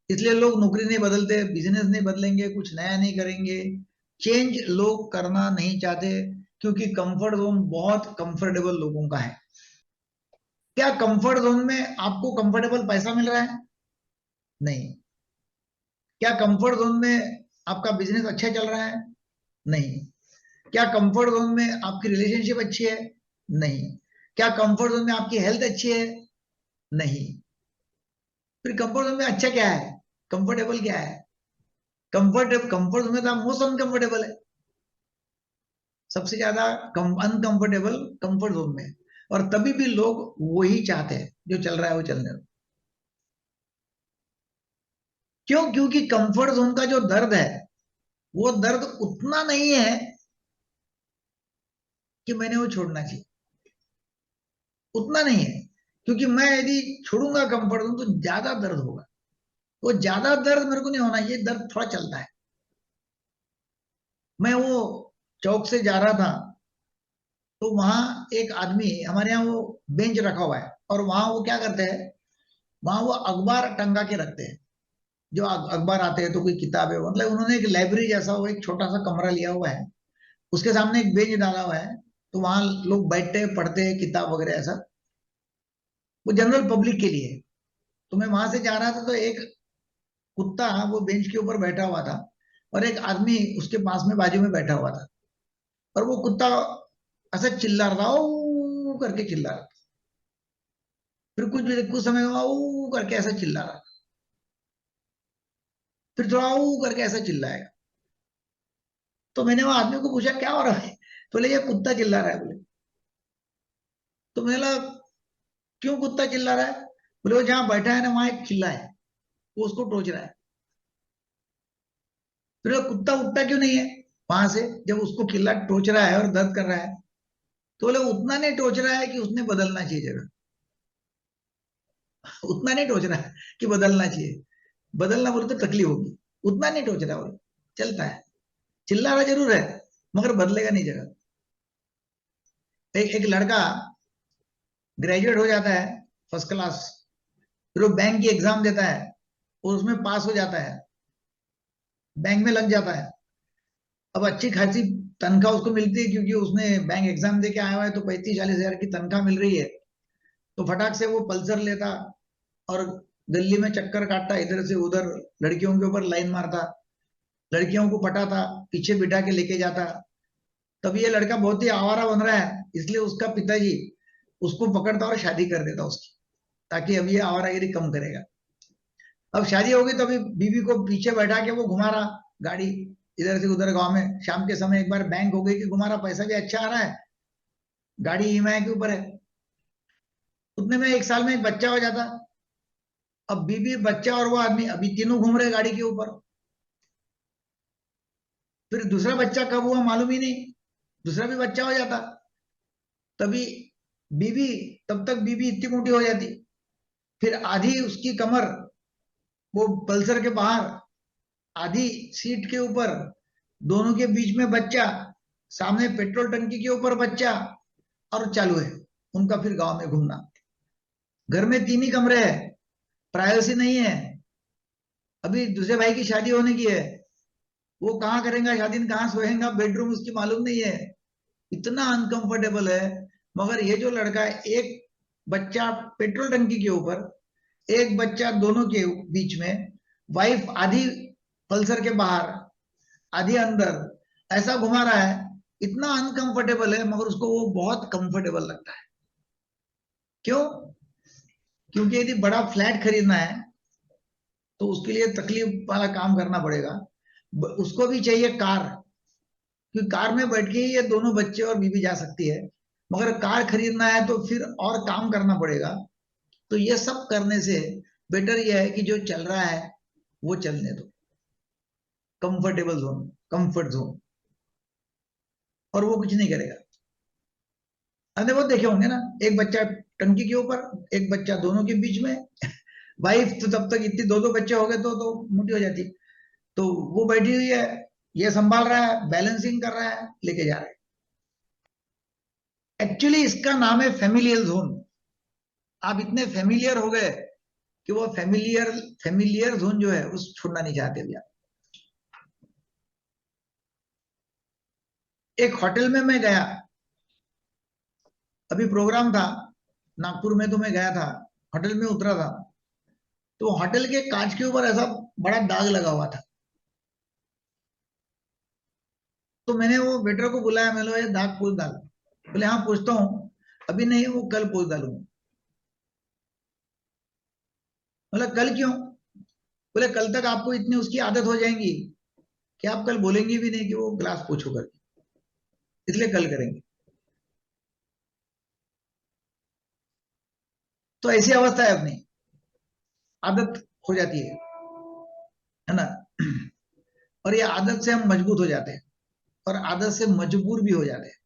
इसलिए लोग नौकरी नहीं बदलते, बिजनेस नहीं बदलेंगे, कुछ नया नहीं करेंगे, चेंज लोग करना नहीं चाहते, क्योंकि कंफर्ट जोन बहुत कंफर्टेबल लोगों का है। क्या कंफर्ट जोन में आपको कंफर्टेबल पैसा मिल रहा है? नहीं। क्या कंफर्ट जोन में आपका बिजनेस अच्छा चल रहा है? नहीं। क्या कंफर्ट जोन में आपकी रिलेशनशिप अच्छी है? नहीं। क्या कंफर्ट जोन में आपकी हेल्थ अच्छी है? नहीं। फिर कंफर्ट जोन में अच्छा क्या है, कंफर्टेबल क्या है? कंफर्ट जोन में तो मोस्ट अनकंफर्टेबल है, सबसे ज्यादा अनकंफर्टेबल कंफर्ट जोन में, और तभी भी लोग वही चाहते हैं, जो चल रहा है वो चलने दो। क्यों? क्योंकि कंफर्ट जोन का जो दर्द है, वो दर्द उतना नहीं है कि मैंने वो छोड़ना चाहिए, उतना नहीं है, क्योंकि मैं यदि छोड़ूंगा कंफर्ट जोन तो ज्यादा दर्द होगा, वो ज्यादा दर्द मेरे को नहीं होना, ये दर्द थोड़ा चलता है। मैं वो चौक से जा रहा था, तो वहां एक आदमी, हमारे यहाँ वो बेंच रखा हुआ है, और वहां वो क्या करते हैं, वहां वो अखबार टंगा के रखते हैं, जो अखबार आते हैं तो कोई किताब है, मतलब उन्होंने एक लाइब्रेरी जैसा वो एक छोटा सा कमरा लिया हुआ है, उसके सामने एक बेंच डाला हुआ है, तो वहां लोग बैठते हैं, पढ़ते हैं किताब वगैरह ऐसा, वो जनरल पब्लिक के लिए है। तो मैं वहां से जा रहा था, तो एक कुत्ता वो बेंच के ऊपर बैठा हुआ था, और एक आदमी उसके पास में बाजू में बैठा हुआ था, और वो कुत्ता ऐसा चिल्ला रहा था, ओ करके चिल्ला रहा था, फिर कुछ समय में ओ करके ऐसा चिल्ला रहा था, फिर थोड़ा ओ करके ऐसा चिल्लाएगा। तो मैंने वो आदमी को पूछा क्या हो रहा है, तो बोले ये कुत्ता चिल्ला रहा है, बोले। तो मैंने बोला क्यों कुत्ता चिल्ला रहा है? बोले वो जहां बैठा है ना, वहां एक चिल्ला है, वो उसको टोच रहा है। फिर वो कुत्ता उठता क्यों नहीं है वहां से, जब उसको किला टोच रहा है और दर्द कर रहा है? तो बोले उतना नहीं टोच रहा है कि उसने बदलना चाहिए जगह, उतना नहीं टोच रहा है कि बदलना चाहिए, बदलना बोले तो तकलीफ होगी, उतना नहीं टोच रहा, बोले चलता है, चिल्ला रहा जरूर है, मगर बदलेगा नहीं जगह। एक लड़का ग्रेजुएट हो जाता है फर्स्ट क्लास, फिर वो बैंक की एग्जाम देता है और उसमें पास हो जाता है, बैंक में लग जाता है। अब अच्छी खासी तनख्वाह उसको मिलती है क्योंकि उसने बैंक एग्जाम दे के आया हुआ है, तो 35-40 हजार की तनख्वाह मिल रही है। तो फटाक से वो पल्सर लेता और दिल्ली में चक्कर काटता, इधर से उधर लड़कियों के ऊपर लाइन मारता, लड़कियों को पटाता, पीछे बिठा के लेके जाता। तब ये लड़का बहुत ही आवारा बन रहा है, इसलिए उसका पिताजी उसको पकड़ता और शादी कर देता उसकी, ताकि अब ये आवारागिरी कम करेगा। अब शादी होगी तो अभी बीवी को पीछे बैठा के वो घुमा रहा गाड़ी इधर से उधर गांव में। शाम के समय एक बार बैंक हो गई कि घुमा रहा, पैसा भी अच्छा आ रहा है, गाड़ी ईएमआई के ऊपर है। उतने में 1 साल में एक बच्चा हो जाता। अब बीवी, बच्चा और वो आदमी अभी तीनों घूम रहे गाड़ी के ऊपर। फिर दूसरा बच्चा कब हुआ मालूम ही नहीं, दूसरा भी बच्चा हो जाता। तभी बीवी, तब तक बीवी इतनी मोटी हो जाती, फिर आधी उसकी कमर वो पल्सर के बाहर, आधी सीट के ऊपर, दोनों के बीच में बच्चा, सामने पेट्रोल टंकी के ऊपर बच्चा, और चालू है उनका फिर गांव में घूमना। घर में 3 ही कमरे हैं, प्राइवेसी नहीं है। अभी दूसरे भाई की शादी होने की है, वो कहाँ करेगा शादी, कहाँ सोएगा, बेडरूम उसकी मालूम नहीं है, इतना अनकंफर्टेबल है। मगर ये जो लड़का है, एक बच्चा पेट्रोल टंकी के ऊपर, एक बच्चा दोनों के बीच में, वाइफ आधी पल्सर के बाहर आधी अंदर, ऐसा घुमा रहा है। इतना अनकंफर्टेबल है मगर उसको वो बहुत कंफर्टेबल लगता है। क्यों? क्योंकि यदि बड़ा फ्लैट खरीदना है तो उसके लिए तकलीफ वाला काम करना पड़ेगा। उसको भी चाहिए कार, क्योंकि कार में बैठ के ही ये दोनों बच्चे और बीवी जा सकती है। मगर कार खरीदना है तो फिर और काम करना पड़ेगा। तो ये सब करने से बेटर ये है कि जो चल रहा है वो चलने दो, कंफर्टेबल जोन, कंफर्ट जोन, और वो कुछ नहीं करेगा। अरे वो देखे होंगे ना, एक बच्चा टंकी के ऊपर, एक बच्चा दोनों के बीच में। वाइफ तो तब तक इतनी, 2-2 बच्चे हो गए तो मोटी हो जाती। तो वो बैठी हुई है, ये संभाल रहा है, बैलेंसिंग कर रहा है, लेके जा रहा है। एक्चुअली इसका नाम है फेमिलियल जोन। आप इतने फेमिलियर हो गए कि वो फेमिलियर जोन जो है उस छोड़ना नहीं चाहते भैया। एक होटल में मैं गया, अभी प्रोग्राम था नागपुर में, तो मैं गया था, होटल में उतरा था। तो होटल के कांच के ऊपर ऐसा बड़ा दाग लगा हुआ था। तो मैंने वो वेटर को बुलाया, मैं ये दाग पोंछ डाल। बोले हाँ पूछता हूँ। अभी नहीं, वो कल पोंछ डालूंगा। बोला कल क्यों? बोले कल तक आपको इतनी उसकी आदत हो जाएंगी कि आप कल बोलेंगे भी नहीं कि वो ग्लास पोछो करके, इसलिए कल करेंगे। तो ऐसी अवस्था है अपनी, आदत हो जाती है ना। और ये आदत से हम मजबूत हो जाते हैं और आदत से मजबूर भी हो जाते हैं।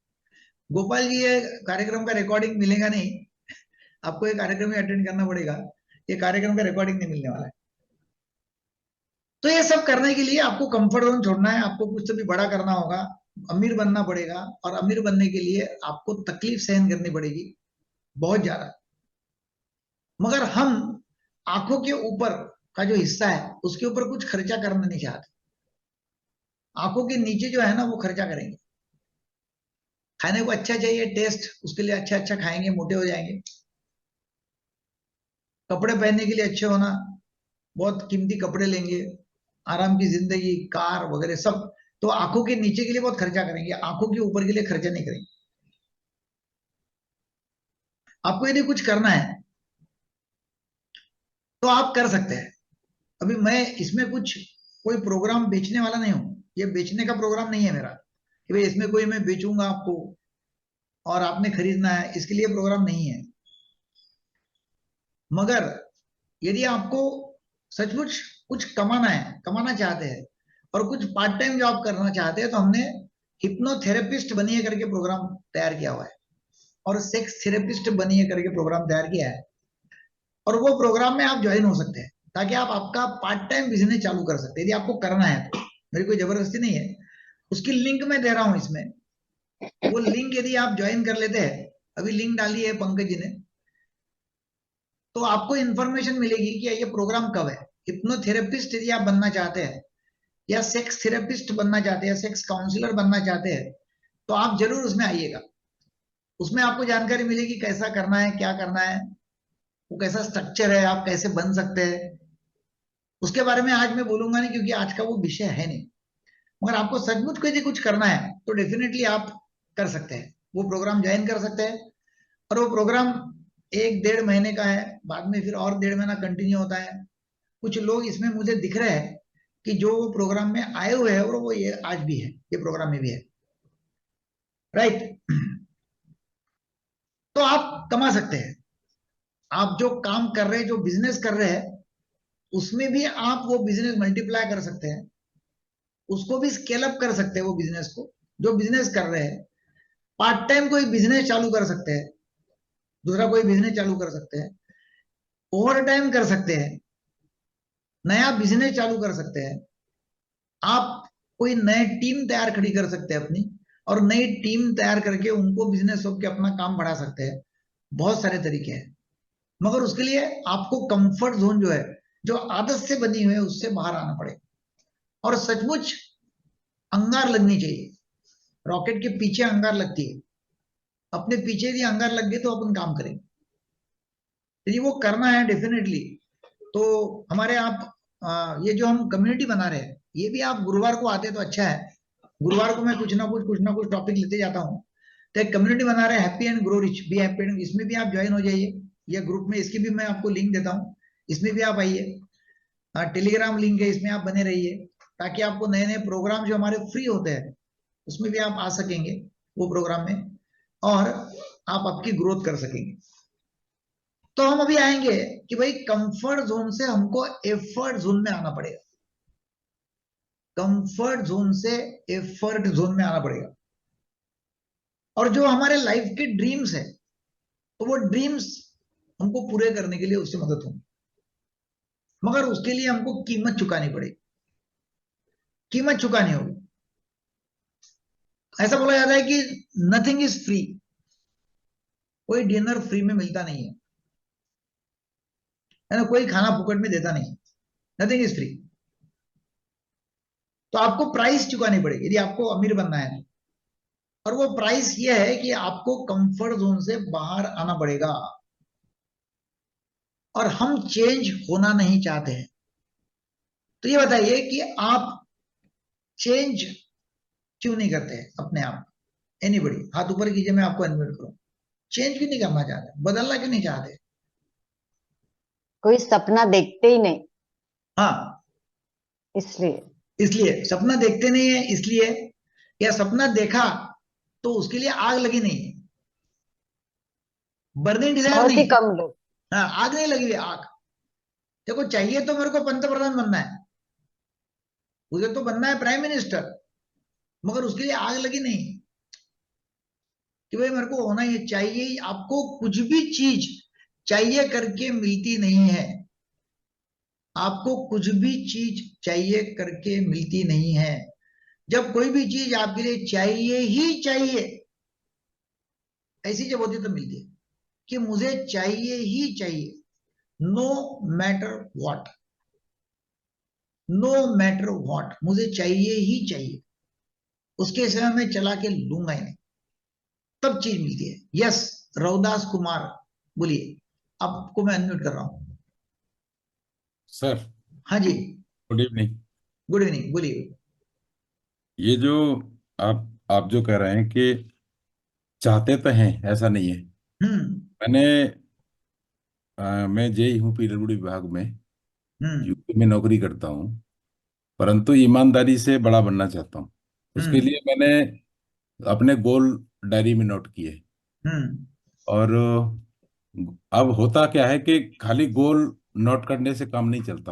गोपाल जी, ये कार्यक्रम का रिकॉर्डिंग मिलेगा नहीं आपको, ये कार्यक्रम में अटेंड करना पड़ेगा, ये कार्यक्रम का रिकॉर्डिंग नहीं मिलने वाला है। तो ये सब करने के लिए आपको कंफर्ट जोन छोड़ना है, आपको कुछ तो भी बड़ा करना होगा, अमीर बनना पड़ेगा। और अमीर बनने के लिए आपको तकलीफ सहन करनी पड़ेगी बहुत ज्यादा। मगर हम आंखों के ऊपर का जो हिस्सा है उसके ऊपर कुछ खर्चा करना नहीं चाहते। आंखों के नीचे जो है ना वो खर्चा करेंगे। खाने को अच्छा चाहिए, टेस्ट, उसके लिए अच्छा अच्छा खाएंगे, मोटे हो जाएंगे। कपड़े पहनने के लिए अच्छे होना, बहुत कीमती कपड़े लेंगे, आराम की जिंदगी, कार वगैरह सब। तो आंखों के नीचे के लिए बहुत खर्चा करेंगे, आंखों के ऊपर के लिए खर्चा नहीं करेंगे। आपको यदि कुछ करना है तो आप कर सकते हैं। अभी मैं इसमें कुछ कोई प्रोग्राम बेचने वाला नहीं हूं, ये बेचने का प्रोग्राम नहीं है मेरा कि भाई इसमें कोई मैं बेचूंगा आपको और आपने खरीदना है, इसके लिए प्रोग्राम नहीं है। मगर यदि आपको सचमुच कुछ कमाना है, कमाना चाहते हैं और कुछ पार्ट टाइम जॉब करना चाहते हैं, तो हमने हिप्नोथेरेपिस्ट बनिए करके प्रोग्राम तैयार किया हुआ है और सेक्स थेरेपिस्ट बनिए करके प्रोग्राम तैयार किया है। और वो प्रोग्राम में आप ज्वाइन हो सकते हैं ताकि आप आपका पार्ट टाइम बिजनेस चालू कर सकते हैं, यदि आपको करना है तो। मेरी कोई जबरदस्ती नहीं है, उसकी लिंक मैं दे रहा हूं इसमें। वो लिंक यदि आप ज्वाइन कर लेते हैं, अभी लिंक डाली है पंकज जी ने, तो आपको इंफॉर्मेशन मिलेगी कि ये प्रोग्राम कब है। हिप्नोथेरेपिस्ट यदि आप बनना चाहते हैं, या सेक्स थेरेपिस्ट बनना चाहते हैं, सेक्स काउंसलर बनना चाहते हैं, तो आप जरूर उसमें आइएगा। उसमें आपको जानकारी मिलेगी कैसा करना है, क्या करना है, वो कैसा स्ट्रक्चर है, आप कैसे बन सकते हैं। उसके बारे में आज मैं बोलूंगा नहीं, क्योंकि आज का वो विषय है नहीं। मगर आपको सचमुच को यदि कुछ करना है तो डेफिनेटली आप कर सकते हैं, वो प्रोग्राम ज्वाइन कर सकते हैं। और वो प्रोग्राम 1-1.5 महीने का है, बाद में फिर और 1.5 महीना कंटिन्यू होता है। कुछ लोग इसमें मुझे दिख रहे हैं कि जो वो प्रोग्राम में आए हुए हैं, और वो ये आज भी है, ये प्रोग्राम में भी है, राइट। तो आप कमा सकते हैं। आप जो काम कर रहे हैं, जो बिजनेस कर रहे हैं, उसमें भी आप वो बिजनेस मल्टीप्लाई कर सकते हैं, उसको भी स्केल अप कर सकते हैं। वो बिजनेस को, जो बिजनेस कर रहे हैं, पार्ट टाइम कोई बिजनेस चालू कर सकते हैं, दूसरा कोई बिजनेस चालू कर सकते हैं, ओवर टाइम कर सकते हैं, नया बिजनेस चालू कर सकते हैं। आप कोई नई टीम तैयार खड़ी कर सकते हैं अपनी, और नई टीम तैयार करके उनको बिजनेस के अपना काम बढ़ा सकते हैं। बहुत सारे तरीके हैं, मगर उसके लिए आपको कंफर्ट जोन जो है, जो आदत से बनी हुई है, उससे बाहर आना पड़ेगा। और सचमुच अंगार लगनी चाहिए। रॉकेट के पीछे अंगार लगती है, अपने पीछे यदि अंगार लग गए तो अपन काम करेंगे। यदि वो करना है डेफिनेटली, तो हमारे आप ये जो हम कम्युनिटी बना रहे हैं, ये भी आप गुरुवार को आते तो अच्छा है। गुरुवार को मैं कुछ ना कुछ टॉपिक लेते जाता हूँ। तो एक कम्युनिटी बना रहे हैं, happy and grow rich, be happy and, इसमें भी आप ज्वाइन हो जाइए। ये ग्रुप में, इसकी भी मैं आपको लिंक देता हूँ, इसमें भी आप आइए। टेलीग्राम लिंक है, इसमें आप बने रहिए, ताकि आपको नए नए प्रोग्राम जो हमारे फ्री होते हैं, उसमें भी आप आ सकेंगे, वो प्रोग्राम में, और आप आपकी ग्रोथ कर सकेंगे। तो हम अभी आएंगे कि भाई कंफर्ट जोन से हमको एफर्ट जोन में आना पड़ेगा। कंफर्ट जोन से एफर्ट जोन में आना पड़ेगा। और जो हमारे लाइफ के ड्रीम्स है, तो वो ड्रीम्स हमको पूरे करने के लिए उससे मदद होगी, मगर उसके लिए हमको कीमत चुकानी पड़ेगी, कीमत चुकानी होगी। ऐसा बोला जाता है कि नथिंग इज फ्री, कोई डिनर फ्री में मिलता नहीं है ना, कोई खाना फुकट में देता नहीं, नथिंग इज फ्री। तो आपको प्राइस चुकानी पड़ेगी यदि आपको अमीर बनना है। और वो प्राइस ये है कि आपको कंफर्ट जोन से बाहर आना पड़ेगा। और हम चेंज होना नहीं चाहते हैं। तो ये बताइए कि आप चेंज क्यों नहीं करते अपने आप? एनीबडी हाथ ऊपर कीजिए, मैं आपको अनम्यूट करूं। चेंज क्यों नहीं करना चाहते, बदलना क्यों नहीं चाहते? कोई सपना देखते ही नहीं, हाँ, इसलिए। इसलिए सपना देखते नहीं है, इसलिए, या सपना देखा तो उसके लिए आग लगी नहीं है, बर्निंग डिजायर बहुत नहीं ही है। कम लोग। हाँ, आग नहीं लगी हुई, आग। देखो, चाहिए तो मेरे को पंतप्रधान बनना है, मुझे तो बनना है प्राइम मिनिस्टर, मगर उसके लिए आग लगी नहीं कि भाई मेरे को होना ही चाहिए ही। आपको कुछ भी चीज चाहिए करके मिलती नहीं है, आपको कुछ भी चीज चाहिए करके मिलती नहीं है। जब कोई भी चीज आपके लिए चाहिए ही चाहिए, ऐसी जब होती है तो मिलती है, कि मुझे चाहिए ही चाहिए, no matter what, no matter what, मुझे चाहिए ही चाहिए, उसके सिवा मैं चला के लूंगा ही नहीं, तब चीज मिलती है। यस, रविदास कुमार, बोलिए, आपको मैं अनम्यूट कर रहा हूं। सर, हाँ जी, गुड इवनिंग। गुड इवनिंग, बोलिए। ये जो आप जो कह रहे हैं कि चाहते तो हैं, ऐसा नहीं है। हम्म। मैंने मैं जेई हूँ पीडब्ल्यूडी विभाग में, हम्म। यूपी में नौकरी करता हूँ, परंतु ईमानदारी से बड़ा बनना चाहता हूँ। उसके हम्म। लिए मैंने अपने गोल डायरी में नोट किए। हम्म। और अब होता क्या है कि खाली गोल नोट करने से काम नहीं चलता,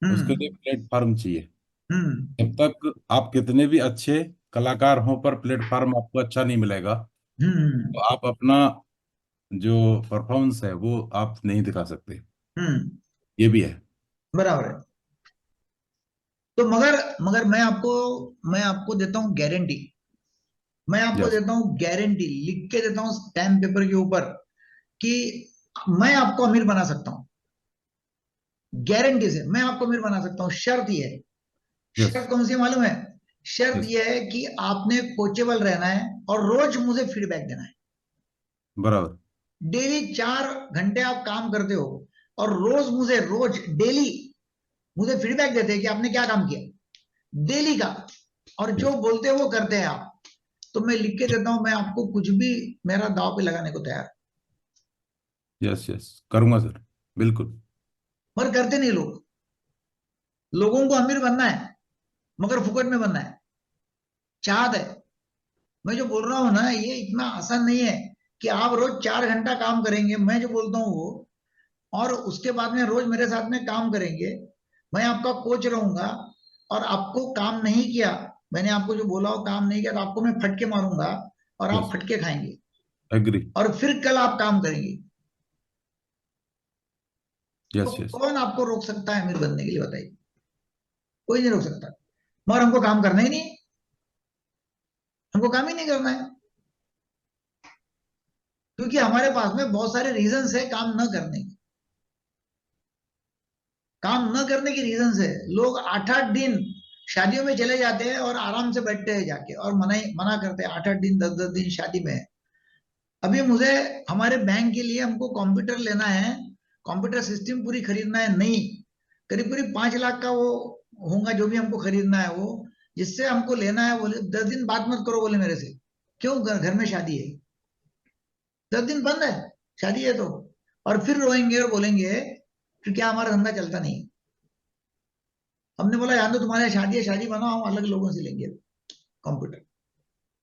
उसके लिए हम्म। प्लेटफॉर्म चाहिए। हम्म। जब तक आप कितने भी अच्छे कलाकार हों, पर प्लेटफॉर्म आपको अच्छा नहीं मिलेगा, तो हम्म। आप अपना जो परफॉर्मेंस है वो आप नहीं दिखा सकते। हम्म। ये भी है। बराबर है। तो मगर मगर मैं आपको देता हूं गारंटी, मैं आपको Yes. देता हूँ गारंटी, लिख के देता हूँ स्टैम्प पेपर के ऊपर कि मैं आपको अमीर बना सकता हूँ, गारंटी से मैं आपको अमीर बना सकता हूँ। शर्त ये है, Yes. शर्त कौन सी है मालूम है? शर्त Yes. ये है कि आपने कोचेबल रहना है और रोज मुझे फीडबैक देना है। बराबर। डेली 4 घंटे आप काम करते हो और रोज डेली मुझे फीडबैक देते हैं कि आपने क्या काम किया डेली का, और जो Yes. बोलते हैं वो करते हैं आप, तो मैं लिख के देता हूं, मैं आपको कुछ भी मेरा दाव पे लगाने को तैयार। Yes. Yes. करूंगा सर, बिल्कुल। मगर करते नहीं लोग। लोगों को अमीर बनना है मगर फुकट में बनना है, चाहत है। मैं जो बोल रहा हूं ना, ये इतना आसान नहीं है कि आप रोज 4 घंटा काम करेंगे, मैं जो बोलता हूँ वो, और उसके बाद में रोज मेरे साथ में काम करेंगे, मैं आपका कोच रहूंगा, और आपको काम नहीं किया, मैंने आपको जो बोला वो काम नहीं किया, तो आपको मैं फटके मारूंगा और आप Yes. फटके खाएंगे, एग्री। और फिर कल आप काम करेंगे। तो Yes. Yes. कौन आपको रोक सकता है अमीर बनने के लिए, बताइए? कोई नहीं रोक सकता। मगर हमको काम करना ही नहीं है, हमको काम ही नहीं करना है, क्योंकि हमारे पास में बहुत सारे रीजंस है काम न करने के। काम न करने की रीजन है, लोग 8-8 दिन शादियों में चले जाते हैं और आराम से बैठते हैं जाके, और मना करते हैं 8-8 दिन 10-10 दिन शादी में। अभी मुझे हमारे बैंक के लिए हमको कंप्यूटर लेना है, कंप्यूटर सिस्टम पूरी खरीदना है, नहीं करीब करीब 5 लाख का वो होगा, जो भी हमको खरीदना है वो, जिससे हमको लेना है। बोले 10 दिन बात मत करो, बोले मेरे से, क्यों? घर में शादी है, 10 दिन बंद है, शादी है तो। और फिर रोएंगे और बोलेंगे कि क्या हमारा धंधा चलता नहीं। हमने बोला यार, तो तुम्हारे शादी है, शादी बनाओ, हम अलग लोगों से लेंगे कंप्यूटर,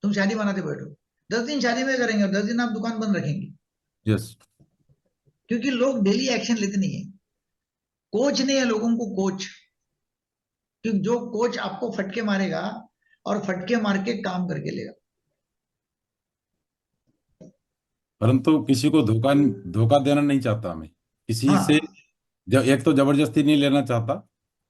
तुम शादी बनाते बैठो। 10 दिन शादी में करेंगे और 10 दिन आप दुकान बंद रखेंगे, Yes. क्योंकि लोग डेली एक्शन लेते नहीं है। कोच नहीं है लोगों को, कोच। क्योंकि जो कोच आपको फटके मारेगा और फटके मार के काम करके लेगा। परंतु किसी को धोखा धोखा देना नहीं चाहता मैं, किसी से। हाँ, एक तो जबरदस्ती नहीं लेना चाहता,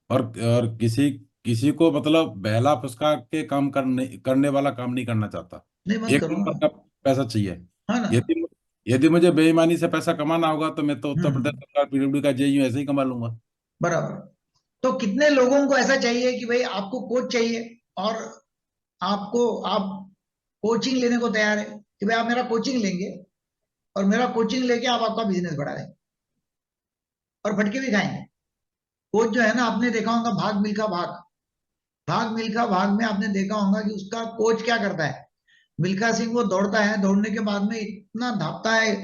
और किसी किसी को मतलब बहला फुसका के काम करने वाला काम नहीं करना चाहता। नहीं मत एक करो नंबर ना। का पैसा चाहिए। हाँ ना। यदि यदि मुझे बेईमानी से पैसा कमाना होगा तो मैं तो उत्तर प्रदेश हम्म, सरकार पीडब्ल्यूडी का जेईयू ऐसे ही कमा लूंगा। बराबर। तो कितने लोगों को ऐसा चाहिए कि भाई आपको कोच चाहिए, और आप कोचिंग लेने को तैयार है कि भाई आप मेरा कोचिंग लेंगे, और मेरा कोचिंग लेके आप आपका बिजनेस बढ़ा देंगे और फटके भी खाएंगे। कोच जो है ना, आपने देखा होगा भाग मिल्खा भाग, भाग मिल्खा भाग में आपने देखा होगा कि उसका कोच क्या करता है। मिल्खा सिंह वो दौड़ता है, दौड़ने के बाद में इतना धापता है,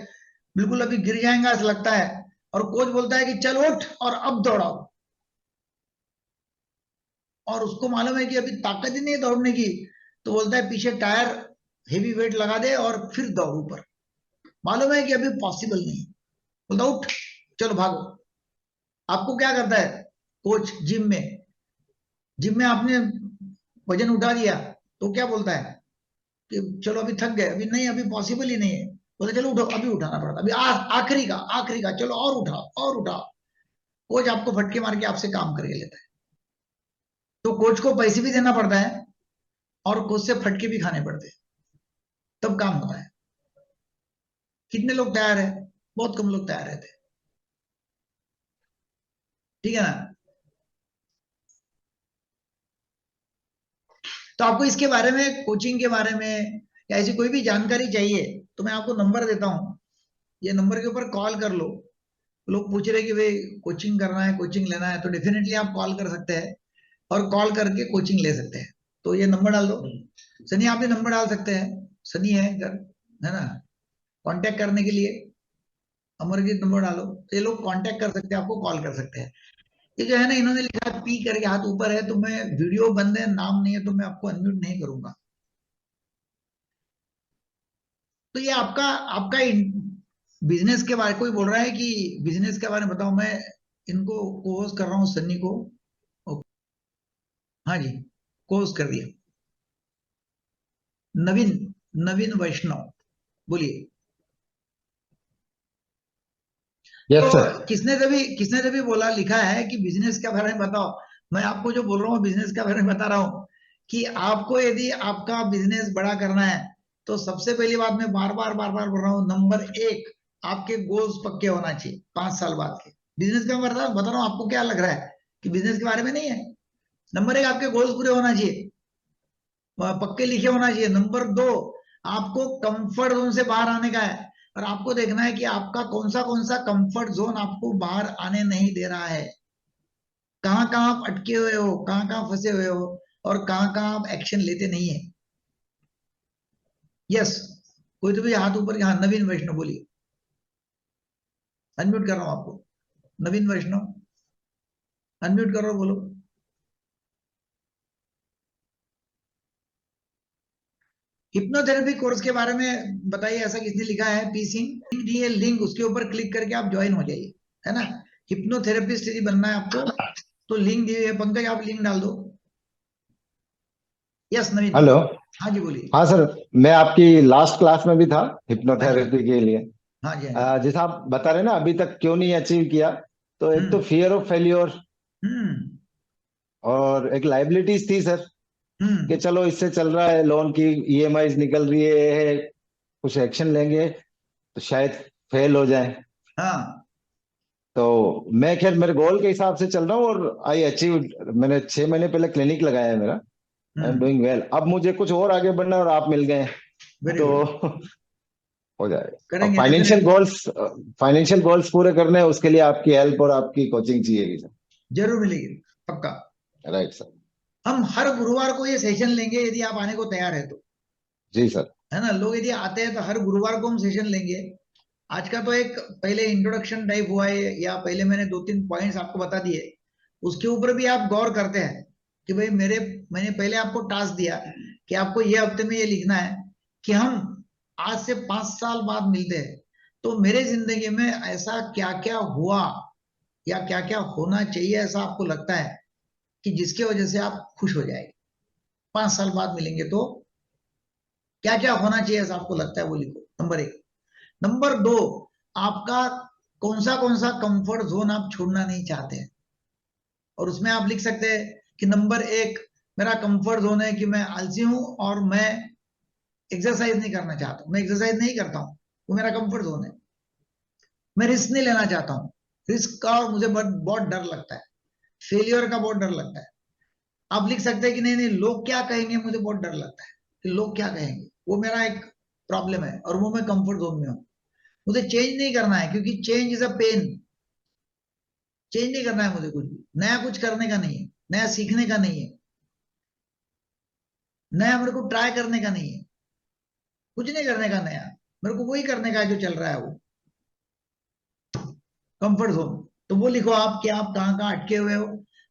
बिल्कुल अभी गिर जाएगा ऐसा लगता है, और कोच बोलता है कि चल उठ और अब दौड़ाओ, और उसको मालूम है कि अभी ताकत ही नहीं है दौड़ने की, तो बोलता है पीछे टायर हेवी वेट लगा दे और फिर दौड़ ऊपर। मालूम है कि अभी पॉसिबल नहीं है, बोलता उठ चलो भागो। आपको क्या करता है कोच? जिम में आपने वजन उठा दिया, तो क्या बोलता है कि चलो अभी थक गए, अभी नहीं, अभी पॉसिबल ही नहीं है, बोले चलो उठो, अभी उठाना पड़ता, अभी आखिरी का चलो और उठाओ और उठाओ। कोच आपको फटके मार के आपसे काम करके लेता है। तो कोच को पैसे भी देना पड़ता है और कोच से फटके भी खाने पड़ते हैं, तब काम होता है। कितने लोग तैयार है? बहुत कम लोग तैयार रहते हैं, ठीक है ना? तो आपको इसके बारे में, कोचिंग के बारे में या ऐसी कोई भी जानकारी चाहिए, तो मैं आपको नंबर देता हूँ, ये नंबर के ऊपर कॉल कर लो। लोग पूछ रहे कि भाई कोचिंग करना है, कोचिंग लेना है, तो डेफिनेटली आप कॉल कर सकते हैं और कॉल करके कोचिंग ले सकते हैं। तो ये नंबर डाल दो। सनी, आप भी नंबर डाल सकते हैं, सनी है घर, है ना? कांटेक्ट करने के लिए अमरजीत नंबर डालो, तो ये लोग कांटेक्ट कर सकते हैं, आपको कॉल कर सकते हैं। ये जो है ना, इन्होंने लिखा है पी करके हाथ ऊपर है, तो मैं वीडियो बंद है, नाम नहीं है, तो मैं आपको अनम्यूट नहीं करूंगा। तो ये आपका आपका बिजनेस के बारे, कोई बोल रहा है कि बिजनेस के बारे में बताओ, मैं इनको कोहोस्ट कर रहा हूँ, सन्नी को। ओके, हाँ जी, कोहोस्ट कर दिया। नवीन, नवीन वैष्णव, बोलिए। यस तो सर। किसने से भी बोला, लिखा है कि बिजनेस के बारे में बताओ। मैं आपको जो बोल रहा हूँ बिजनेस के बारे में बता रहा हूँ, कि आपको यदि आपका बिजनेस बड़ा करना है तो सबसे पहली बात मैं बार बार बोल रहा हूँ, नंबर 1 आपके गोल्स पक्के होना चाहिए 5 साल बाद के। बिजनेस का बता रहा हूँ, आपको क्या लग रहा है कि बिजनेस के बारे में नहीं है। नंबर 1 आपके गोल्स पूरे होना चाहिए, पक्के लिखे होना चाहिए। नंबर 2 आपको कंफर्ट जोन से बाहर आने का है, और आपको देखना है कि आपका कौन सा कंफर्ट जोन आपको बाहर आने नहीं दे रहा है, कहाँ कहाँ आप अटके हुए हो, कहाँ कहाँ फंसे हुए हो, और कहाँ कहाँ आप एक्शन लेते नहीं है। यस, कोई तो भी हाथ ऊपर, हाँ नवीन वैष्णव बोलिए, अनम्यूट कर रहा हूं आपको। नवीन वैष्णव अनम्यूट करो, बोलो। हिप्नोथेरेपी कोर्स के बारे में बताइए, ऐसा किसने लिखा है? पी सिंह दिए लिंक, उसके ऊपर क्लिक करके आप ज्वाइन हो जाइए, है ना। हिप्नोथेरेपिस्ट यदि बनना है आपको तो लिंक दी हुई है, पंकज आप लिंक डाल दो। यस नवीन। हेलो। हाँ जी बोलिए। हाँ सर, मैं आपकी लास्ट क्लास में भी था हाँ जी हिप्नोथेरेपी के लिए। हाँ जी हाँ जी। जैसा आप बता रहे हैं ना, अभी तक क्यों नहीं अचीव किया, तो एक तो हम्म फियर ऑफ फेल्योर, हम्म और एक लाइबिलिटीज थी सर, कि हम्म चलो इससे चल रहा है, लोन की ईएमआई निकल रही है, कुछ एक्शन लेंगे तो शायद फेल हो जाए। हाँ तो मैं खैर मेरे गोल के हिसाब से चल रहा हूँ, और आई अचीव। मैंने 6 महीने पहले क्लिनिक लगाया है मेरा। I am doing well. अब मुझे कुछ और आगे बढ़ना है, और आप मिल गए वेरी तो गुड। हो जाएगा। अब करेंगे financial definitely. Goals, financial goals पूरे करने हैं, उसके लिए आपकी हेल्प और आपकी कोचिंग चाहिए सर। जरूर मिलेगी, पक्का। Right sir. हम हर गुरुवार को ये सेशन लेंगे, यदि आप आने को तैयार है तो, जी सर। है ना। लोग यदि आते हैं तो हर गुरुवार को हम सेशन लेंगे। आज का तो एक पहले इंट्रोडक्शन टाइप हुआ है, या पहले मैंने 2-3 पॉइंट्स आपको बता दिए, उसके ऊपर भी आप गौर करते हैं कि भाई मैंने पहले आपको टास्क दिया कि आपको ये हफ्ते में ये लिखना है कि हम आज से 5 साल बाद मिलते हैं तो मेरे जिंदगी में ऐसा क्या क्या हुआ या क्या क्या होना चाहिए, ऐसा आपको लगता है कि जिसके वजह से आप खुश हो जाएंगे। 5 साल बाद मिलेंगे तो क्या क्या होना चाहिए ऐसा आपको लगता है, वो लिखो, नंबर 1। नंबर 2, आपका कौन सा कंफर्ट जोन आप छोड़ना नहीं चाहते हैं, और उसमें आप लिख सकते हैं कि नंबर 1 मेरा कंफर्ट जोन है कि मैं आलसी हूं और मैं एक्सरसाइज नहीं करना चाहता हूं, मैं एक्सरसाइज नहीं करता हूं, वो मेरा कंफर्ट जोन है। मैं रिस्क नहीं लेना चाहता हूं, रिस्क का और मुझे बहुत डर लगता है, फेलियर का बहुत डर लगता है। आप लिख सकते हैं कि नहीं नहीं, लोग क्या कहेंगे, मुझे बहुत डर लगता है कि लोग क्या कहेंगे, वो मेरा एक प्रॉब्लम है, और वो मैं कंफर्ट जोन में हूं। मुझे चेंज नहीं करना है, क्योंकि change is a pain. Change नहीं करना है मुझे, कुछ भी नया कुछ करने का नहीं है, नया सीखने का नहीं है, नया मेरे को ट्राई करने का नहीं है, कुछ नहीं करने का नया, मेरे को वही करने का है जो चल रहा है, वो कंफर्ट जोन। तो वो लिखो आप कि आप कहाँ कहाँ अटके हुए हो,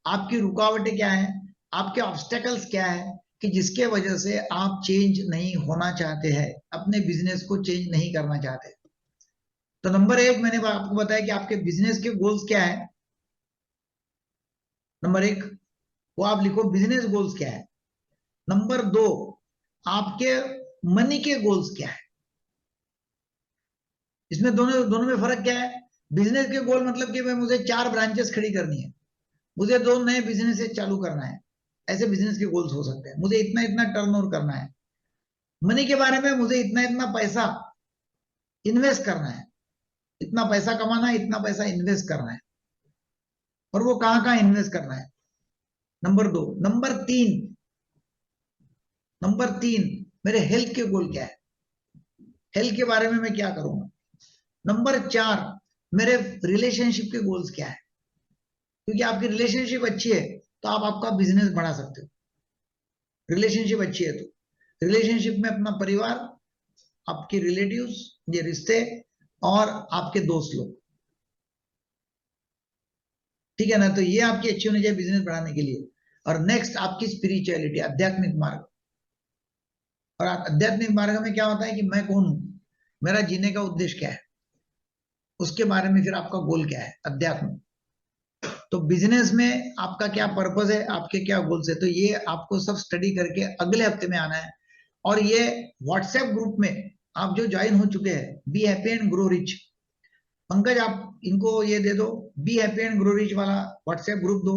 आपकी रुकावटें क्या है, आपके ऑब्स्टेकल्स क्या है, कि जिसके वजह से आप चेंज नहीं होना चाहते हैं, अपने बिजनेस को चेंज नहीं करना चाहते। तो नंबर 1 मैंने आपको बताया कि आपके बिजनेस के गोल्स क्या है। नंबर 1 वो आप लिखो, बिजनेस गोल्स क्या है। नंबर 2 आपके मनी के गोल्स क्या है। इसमें दोनों दोनों में फर्क क्या है? बिजनेस के गोल मतलब कि भाई मुझे 4 ब्रांचेस खड़ी करनी है, मुझे 2 नए बिजनेस चालू करना है, ऐसे बिजनेस के गोल्स हो सकते हैं। मुझे इतना इतना टर्नओवर करना है। मनी के बारे में मुझे इतना इतना पैसा इन्वेस्ट करना है, इतना पैसा कमाना है, इतना पैसा इन्वेस्ट करना है, और वो कहाँ कहाँ इन्वेस्ट करना है। नंबर 2। नंबर तीन मेरे हेल्थ के गोल क्या है, हेल्थ के बारे में मैं क्या करूंगा। नंबर 4 मेरे रिलेशनशिप के गोल्स क्या है, क्योंकि आपकी रिलेशनशिप अच्छी है तो आप आपका बिजनेस बढ़ा सकते हो। रिलेशनशिप अच्छी है तो रिलेशनशिप में अपना परिवार, आपके रिलेटिव्स, ये रिश्ते, और आपके दोस्त लोग, ठीक है ना। तो ये आपकी अच्छी होनी चाहिए बिजनेस बढ़ाने के लिए। और नेक्स्ट आपकी स्पिरिचुअलिटी, आध्यात्मिक मार्ग। और आध्यात्मिक मार्ग में क्या होता है कि मैं कौन हूं, मेरा जीने का उद्देश्य क्या है, उसके बारे में फिर आपका गोल क्या है, अध्यात्म। तो बिजनेस में आपका क्या पर्पस है, आपके क्या गोल्स है, तो ये आपको सब स्टडी करके अगले हफ्ते में आना है। और ये व्हाट्सएप ग्रुप में आप जो ज्वाइन हो चुके हैं, be happy and grow rich, Pankaj आप इनको ये दे दो, be happy and grow rich वाला व्हाट्सएप ग्रुप दो,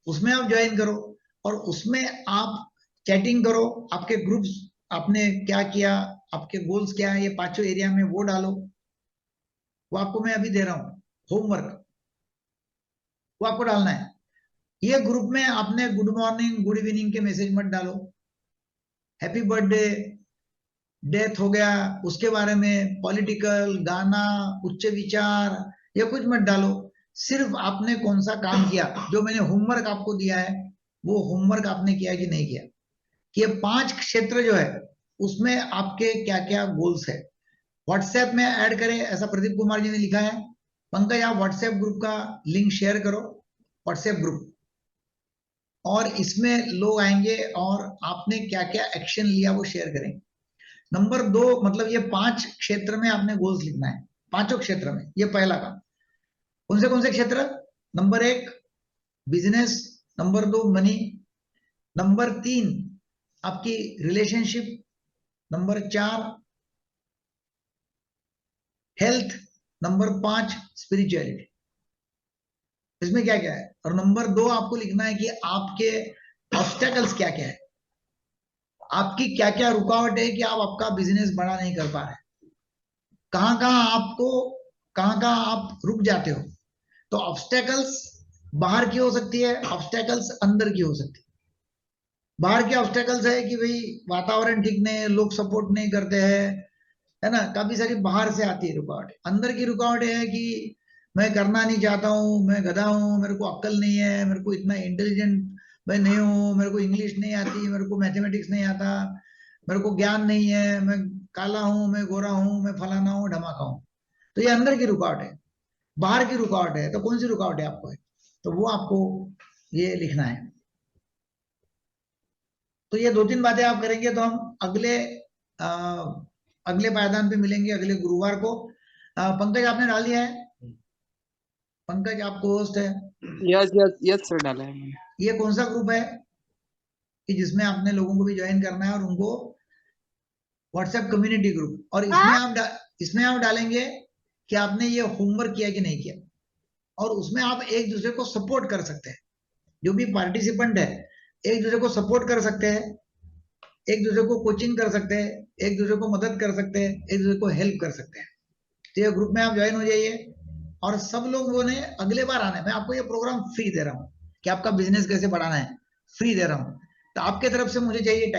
उसमें आप ज्वाइन करो। और उसमें आप चैटिंग करो, आपके ग्रुप्स आपने क्या किया, आपके गोल्स क्या है, ये पांचों एरिया में वो डालो। वो आपको मैं अभी दे रहा हूँ होमवर्क, वो आपको डालना है। ये ग्रुप में आपने गुड मॉर्निंग गुड इवनिंग के मैसेज मत डालो, हैप्पी बर्थडे, डेथ हो गया उसके बारे में, पॉलिटिकल, गाना, उच्च विचार, ये कुछ मत डालो। सिर्फ आपने कौन सा काम किया, जो मैंने होमवर्क आपको दिया है वो होमवर्क आपने किया कि नहीं किया, कि ये 5 क्षेत्र जो है उसमें आपके क्या क्या गोल्स है। व्हाट्सएप में ऐड करें, ऐसा प्रदीप कुमार जी ने लिखा है। पंकज आप व्हाट्सएप ग्रुप का लिंक शेयर करो, व्हाट्सएप ग्रुप, और इसमें लोग आएंगे और आपने क्या क्या एक्शन लिया वो शेयर करेंगे। नंबर 2, मतलब ये 5 क्षेत्र में आपने गोल्स लिखना है, पांचों क्षेत्र में, ये पहला काम। कौन से क्षेत्र? Number 1 business, number 2 money, number 3 आपकी relationship, number 4 health, number 5 spirituality. इसमें क्या क्या है? और नंबर 2 आपको लिखना है कि आपके ऑब्स्टेकल्स क्या क्या है, आपकी क्या क्या रुकावट है कि आप आपका बिजनेस बड़ा नहीं कर पा रहे, कहां कहां आप रुक जाते हो। तो ऑब्स्टेकल्स बाहर की हो सकती है, ऑब्स्टेकल्स अंदर की हो सकती है। बाहर के ऑब्स्टेकल्स है कि भाई वातावरण ठीक नहीं है, लोग सपोर्ट नहीं करते हैं, है ना, काफी सारी बाहर से आती है रुकावट। अंदर की रुकावट है कि मैं करना नहीं चाहता हूँ, मैं गधा हूँ, मेरे को अक्ल नहीं है, मेरे को इतना इंटेलिजेंट मैं नहीं हूँ, मेरे को इंग्लिश नहीं आती, मेरे को मैथमेटिक्स नहीं आता, मेरे को ज्ञान नहीं है, मैं काला हूँ, मैं गोरा हूँ, मैं फलाना हूँ ढमाका हूँ। तो ये अंदर की रुकावट है। बाहर की रुकावट है, तो कौन सी रुकावट है आपको है, तो वो आपको ये लिखना है। तो ये 2-3 बातें आप करेंगे तो हम अगले पायदान पे मिलेंगे, अगले गुरुवार को। पंकज आपने डाल दिया है? पंकज आपको होस्ट है? यस यस यस सर, डाला है मैंने। ये कौन सा ग्रुप है कि जिसमें आपने लोगों को भी ज्वाइन करना है और उनको व्हाट्सएप कम्युनिटी ग्रुप, और इसमें आप डालेंगे कि आपने ये होमवर्क किया कि नहीं किया, और उसमें आप एक दूसरे को सपोर्ट कर सकते हैं। जो भी पार्टिसिपेंट है एक दूसरे को सपोर्ट कर सकते हैं, एक दूसरे को कोचिंग कर सकते हैं, एक दूसरे को मदद कर सकते हैं, एक दूसरे को हेल्प कर सकते हैं। तो ये ग्रुप में आप ज्वाइन हो जाइए। और सब लोगों ने अगले बार आना है, मैं आपको ये प्रोग्राम फ्री दे रहा हूँ कि आपका बिजनेस कैसे बढ़ाना है, फ्री दे रहा हूँ। तो आपके तरफ से मुझे चाहिए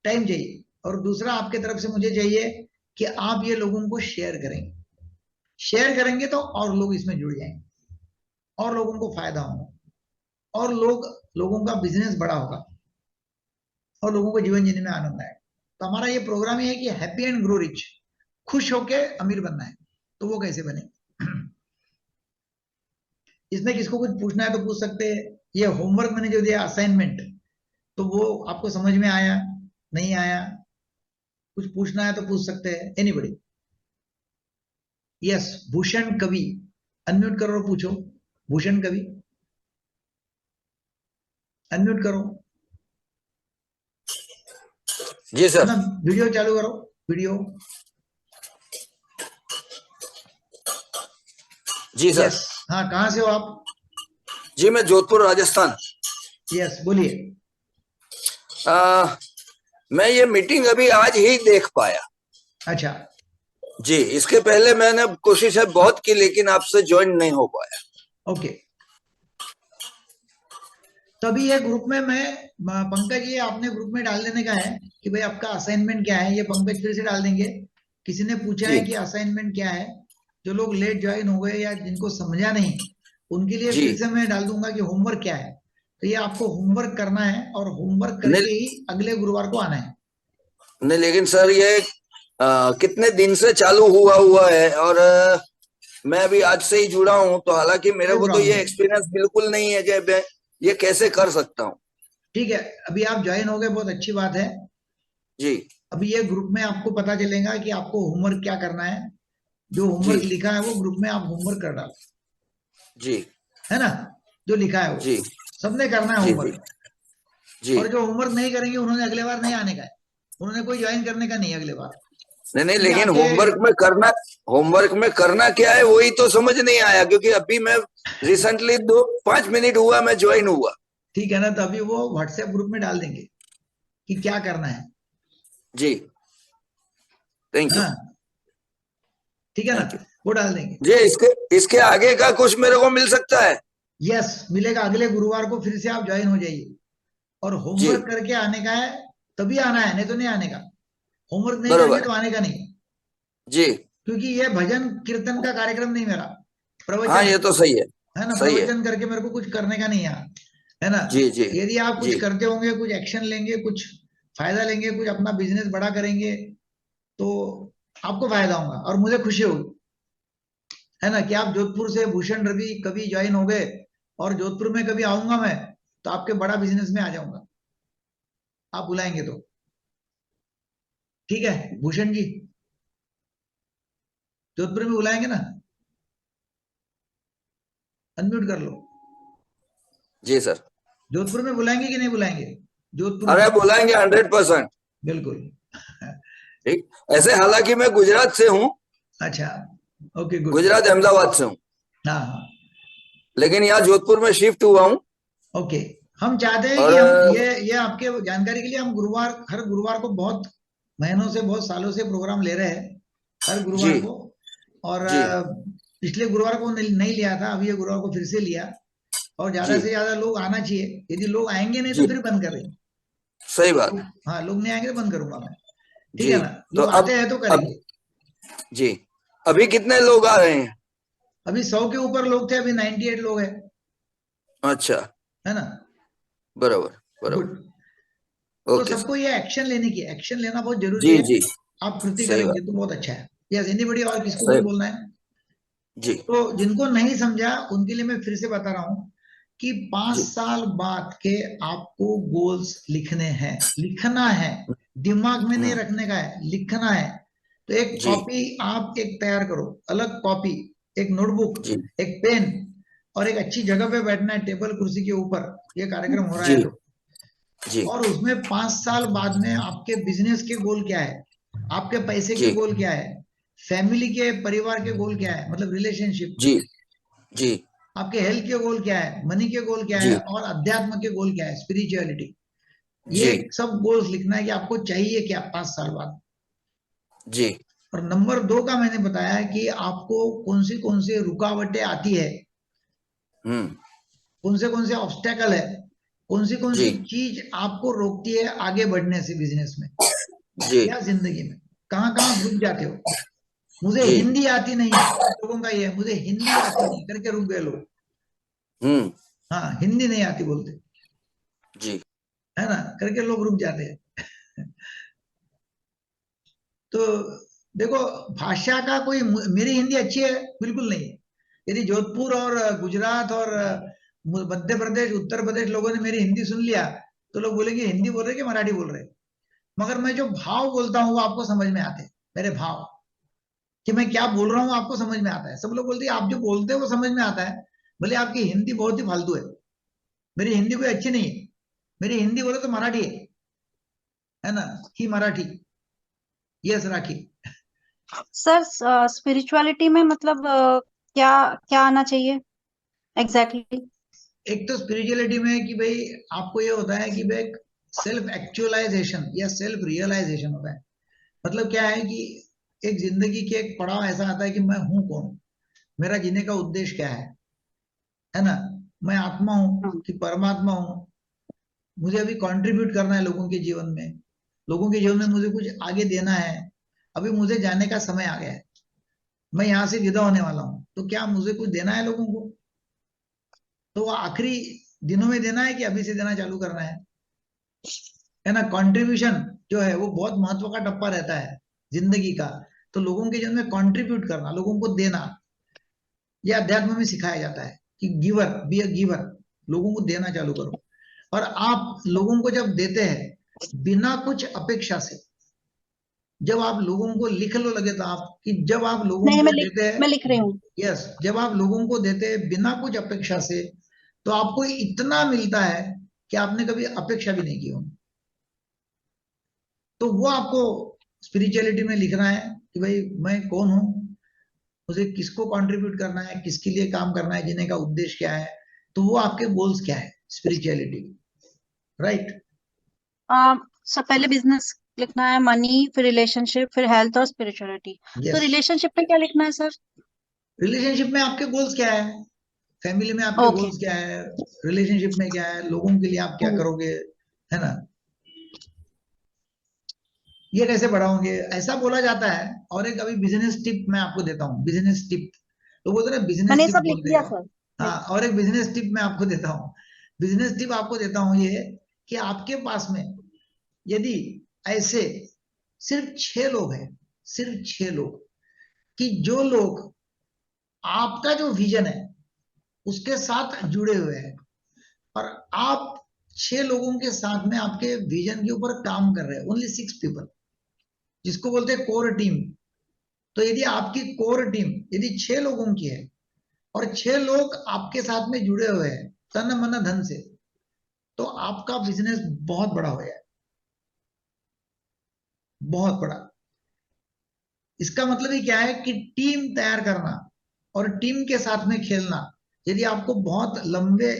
टाइम चाहिए, और दूसरा आपके तरफ से मुझे चाहिए कि आप ये लोगों को शेयर करेंगे तो और लोग इसमें जुड़ जाएंगे, और लोगों को फायदा होगा, और लोगों का बिजनेस बड़ा होगा, और लोगों को जीवन जीने में आनंद आएगा। तो हमारा ये प्रोग्राम ये है कि हैप्पी एंड ग्रो रिच, खुश होके अमीर बनना है। तो वो कैसे बने? इसमें किसको कुछ पूछना है तो पूछ सकते हैं। ये होमवर्क मैंने जो दिया असाइनमेंट, तो वो आपको समझ में आया नहीं आया, कुछ पूछना है तो पूछ सकते हैं, एनीबॉडी। यस, भूषण कवि, अनम्यूट करो और पूछो। भूषण कवि अनम्यूट करो। जी सर। वीडियो चालू करो, वीडियो। जी सर। यस, हाँ, कहाँ से हो आप? जी मैं जोधपुर राजस्थान। यस, बोलिए। मैं ये मीटिंग अभी आज ही देख पाया। अच्छा जी, इसके पहले मैंने कोशिश है बहुत की, लेकिन आपसे ज्वाइन नहीं हो पाया। ओके, तो अभी ये ग्रुप में मैं पंकज, ये आपने ग्रुप में डाल देने का है कि भाई आपका असाइनमेंट क्या है। ये पंकज फिर से डाल देंगे। किसी ने पूछा है कि असाइनमेंट क्या है, जो लोग लेट ज्वाइन हो गए या जिनको समझा नहीं, उनके लिए फिर से मैं डाल दूंगा कि होमवर्क क्या है। तो ये आपको होमवर्क करना है, और होमवर्क करके ही अगले गुरुवार को आना है। नहीं, लेकिन सर ये कितने दिन से चालू हुआ है, और मैं अभी आज से ही जुड़ा हूँ, तो हालांकि मेरे को तो ये एक्सपीरियंस बिल्कुल नहीं है कि मैं ये कैसे कर सकता हूँ। ठीक है, अभी आप ज्वाइन हो गए, बहुत अच्छी बात है जी। अभी ये ग्रुप में आपको पता चलेगा कि आपको होमवर्क क्या करना है। जो होमवर्क लिखा है वो ग्रुप में आप होमवर्क कर डालो। जी, है ना, जो लिखा है वो जी सबने करना है होमवर्क। जी। और जो होमवर्क नहीं करेंगे उन्होंने अगले बार नहीं आने का है, उन्होंने कोई ज्वाइन करने का नहीं है अगले बार। नहीं, लेकिन होमवर्क में करना क्या है वही तो समझ नहीं आया, क्योंकि अभी मैं रिसेंटली 5 मिनट हुआ मैं ज्वाइन हुआ। ठीक है ना, तो अभी वो व्हाट्सएप ग्रुप में डाल देंगे कि क्या करना है। जी, थैंक यू। हाँ ठीक है ना, थैंक यू वो डाल देंगे। जी। इसके आगे का कुछ मेरे को मिल सकता है? यस मिलेगा, अगले गुरुवार को फिर से आप ज्वाइन हो जाइए, और जी, होमवर्क करके आने का है, तभी आना है, नहीं तो नहीं आने का। होमवर्क नहीं करेंगे बरोबर तो आने का नहीं, जी। क्योंकि ये भजन कीर्तन का कार्यक्रम नहीं मेरा, हाँ, प्रवचन ये तो सही है ना, सही है। प्रवचन करके मेरे को कुछ करने का नहीं है ना। जी जी यदि आप कुछ जी करते होंगे, कुछ एक्शन लेंगे, कुछ फायदा लेंगे, कुछ अपना बिजनेस बड़ा करेंगे, तो आपको फायदा होगा और मुझे खुशी होगी, है ना, कि आप जोधपुर से भूषण रवि कभी ज्वाइन हो गए, और जोधपुर में कभी आऊंगा मैं तो आपके बड़ा बिजनेस में आ जाऊंगा, आप बुलाएंगे तो। ठीक है भूषण जी, जोधपुर में बुलाएंगे ना, अनम्यूट कर लो। जी सर। जोधपुर में बुलाएंगे कि नहीं बुलाएंगे? जोधपुर अरे में बुलाएंगे 100%। बिल्कुल। ठीक, ऐसे हालांकि मैं गुजरात से हूँ, अच्छा, ओके गुड। गुजरात अहमदाबाद से हूँ, हाँ हाँ लेकिन यहाँ जोधपुर में शिफ्ट हुआ हूँ। ओके। हम चाहते हैं कि और हम ये आपके जानकारी के लिए, हम हर गुरुवार को बहुत महीनों से, बहुत सालों से प्रोग्राम ले रहे हैं, हर जी गुरुवार को। और जी पिछले गुरुवार को नहीं लिया था, अभी ये गुरुवार को फिर से लिया, और ज्यादा जी से ज्यादा लोग आना चाहिए। यदि लोग आएंगे नहीं तो जी, फिर बंद करेंगे। सही बात। हाँ, लोग नहीं आएंगे तो बंद करूंगा मैं। ठीक जी, है ना, तो लोग आते हैं तो अब करेंगे। जी, अभी कितने लोग आ रहे हैं? अभी 100 के ऊपर लोग थे, अभी 98 लोग हैं, अच्छा, है ना। बराबर बराबर। गुड। तो ओके सर। सबको ये एक्शन लेने की, एक्शन लेना बहुत जरूरी जी है। जी, आप कृति सही करेंगे बात। तो बहुत अच्छा है। यस एनीबडी, और किसको कुछ सही, बोलना है? जी तो जिनको नहीं समझा उनके लिए मैं फिर से बता रहा हूं कि 5 जी साल बाद के आपको गोल्स लिखने हैं, लिखना है, दिमाग में नहीं हम्म, रखने का है, लिखना है। तो एक जी कॉपी आप एक तैयार करो, अलग कॉपी, एक नोटबुक, जी एक पेन, और एक अच्छी जगह पे बैठना है, टेबल कुर्सी के ऊपर, ये कार्यक्रम हो रहा जी है तो। जी और उसमें 5 साल बाद में आपके बिजनेस के गोल क्या है, आपके पैसे के जी गोल क्या है, फैमिली के, परिवार के गोल क्या है, मतलब रिलेशनशिप, जी जी आपके हेल्थ के गोल क्या है, मनी के गोल क्या है, जी और अध्यात्म के गोल क्या है, स्पिरिचुअलिटी। जी ये सब गोल्स लिखना है कि आपको चाहिए क्या 5 साल बाद। जी और नंबर 2 का मैंने बताया कि आपको कौन सी रुकावटें आती है, हम्म, कौन से ऑब्स्टेकल है, कौन सी जी चीज आपको रोकती है आगे बढ़ने से बिजनेस में जी या जिंदगी में, कहाँ कहाँ रुक जाते हो। मुझे जी हिंदी आती नहीं है, लोगों का ये है, मुझे हिंदी आती नहीं करके रुक गए लोग। हम्म, हाँ, हिंदी नहीं आती बोलते, जी है ना, करके लोग रुक जाते हैं। तो देखो, भाषा का कोई, मेरी हिंदी अच्छी है बिल्कुल नहीं है। यदि जोधपुर और गुजरात और मध्य प्रदेश, उत्तर प्रदेश लोगों ने मेरी हिंदी सुन लिया तो लोग बोलेंगे हिंदी बोल रहे कि मराठी बोल रहे। मगर मैं जो भाव बोलता हूँ वो आपको समझ में आते हैं, मेरे भाव, कि मैं क्या बोल रहा हूँ आपको समझ में आता है। सब लोग बोलते हैं आप जो बोलते हैं वो समझ में आता है, भले आपकी हिंदी बहुत ही फालतू है। मेरी हिंदी कोई अच्छी नहीं है, मेरी हिंदी बोले तो मराठी है ना, ही मराठी, यस राखी। सर स्पिरिचुअलिटी में मतलब क्या क्या आना चाहिए एग्जैक्टली? एक तो स्पिरिचुअलिटी में कि भाई आपको ये होता है कि भाई सेल्फ एक्चुअलाइजेशन या सेल्फ रियलाइजेशन होता है। मतलब क्या है कि एक जिंदगी के एक पड़ाव ऐसा आता है कि मैं हूं कौन, मेरा जीने का उद्देश्य क्या है ना, मैं आत्मा हूं कि परमात्मा हूं, मुझे अभी कंट्रीब्यूट करना है लोगों के जीवन में, लोगों के जीवन में मुझे कुछ आगे देना है, अभी मुझे जाने का समय आ गया है, मैं यहाँ से विदा होने वाला हूँ, तो क्या मुझे कुछ देना है लोगों को? तो वो आखिरी दिनों में देना है कि अभी से देना चालू करना है ना। कंट्रीब्यूशन जो है वो बहुत महत्व का टप्पा रहता है जिंदगी का। तो लोगों के जीवन में कंट्रीब्यूट करना, लोगों को देना, ये अध्यात्म में सिखाया जाता है कि गिवर, बी अ गिवर, लोगों को देना चालू करो। और आप लोगों को जब देते हैं बिना कुछ अपेक्षा से, जब आप लोगों को लिख लो लगे तो आप, कि जब आप लोगों नहीं, को देते मैं हैं, लिख रही हूँ। यस, जब आप लोगों को देते हैं बिना कुछ अपेक्षा से, तो आपको इतना मिलता है कि आपने कभी अपेक्षा भी नहीं की हो। तो वो आपको स्पिरिचुअलिटी में लिखना है कि भाई मैं कौन हूं, मुझे किसको कंट्रीब्यूट करना है, किसके लिए काम करना है, जीने का उद्देश्य क्या है, तो वो आपके गोल्स क्या है। Spirituality, right? सर पहले बिजनेस लिखना है, मनी, फिर रिलेशनशिप, फिर हेल्थ और स्पिरिचुअलिटी। तो यस। रिलेशनशिप में क्या लिखना है सर? रिलेशनशिप में आपके गोल्स क्या है, फैमिली में आपके ओके। गोल्स क्या है, रिलेशनशिप में क्या है, लोगों के लिए आप क्या करोगे, है ना, ये कैसे बढ़ाओगे, ऐसा बोला जाता है। और एक अभी बिजनेस टिप मैं आपको देता हूँ, बिजनेस टिप। तो बोलते हैं बिजनेस मैंने टिप सब लिख बोलते दिया हैं। सर। हाँ, और एक बिजनेस टिप मैं आपको देता हूँ। बिजनेस टिप आपको देता हूँ ये, कि आपके पास में यदि ऐसे सिर्फ 6 लोग हैं, सिर्फ 6 लोग, कि जो लोग आपका जो विजन है उसके साथ जुड़े हुए हैं, और आप 6 लोगों के साथ में आपके विजन के ऊपर काम कर रहे हैं, ओनली 6 पीपल, जिसको बोलते हैं कोर टीम। तो यदि आपकी कोर टीम यदि 6 लोगों की है, और 6 लोग आपके साथ में जुड़े हुए हैं तन मन धन से, तो आपका बिजनेस बहुत बड़ा हो जाए, बहुत बड़ा। इसका मतलब ही क्या है कि टीम तैयार करना और टीम के साथ में खेलना। यदि आपको बहुत लंबे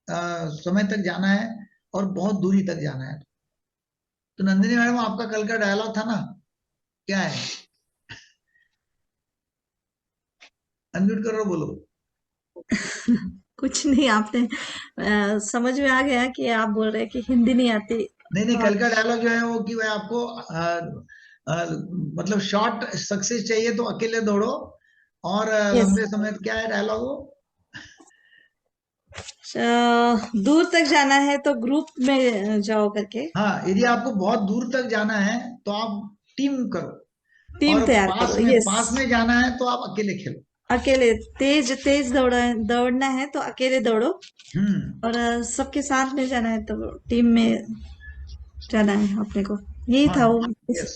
समय तक जाना है और बहुत दूरी तक जाना है, तो नंदिनी मैडम आपका कल का डायलॉग था ना, क्या है? अनम्यूट करो, बोलो। कुछ नहीं, आपने समझ में आ गया कि आप बोल रहे हैं कि हिंदी नहीं आती। नहीं, कल का डायलॉग जो है वो कि भाई आपको मतलब शॉर्ट सक्सेस चाहिए तो अकेले दौड़ो, और यस। लंबे समय, क्या है डायलॉग वो? दूर तक जाना है तो ग्रुप में जाओ करके, हाँ, यदि आपको बहुत दूर तक जाना है तो आप टीम करो, टीम और तैयार पास करो। में यस। पास में जाना है तो आप अकेले खेलो। अकेले तेज तेज दौड़ना है तो अकेले दौड़ो, और सबके साथ में जाना है तो टीम में जाना है अपने को। यही था वो। यस,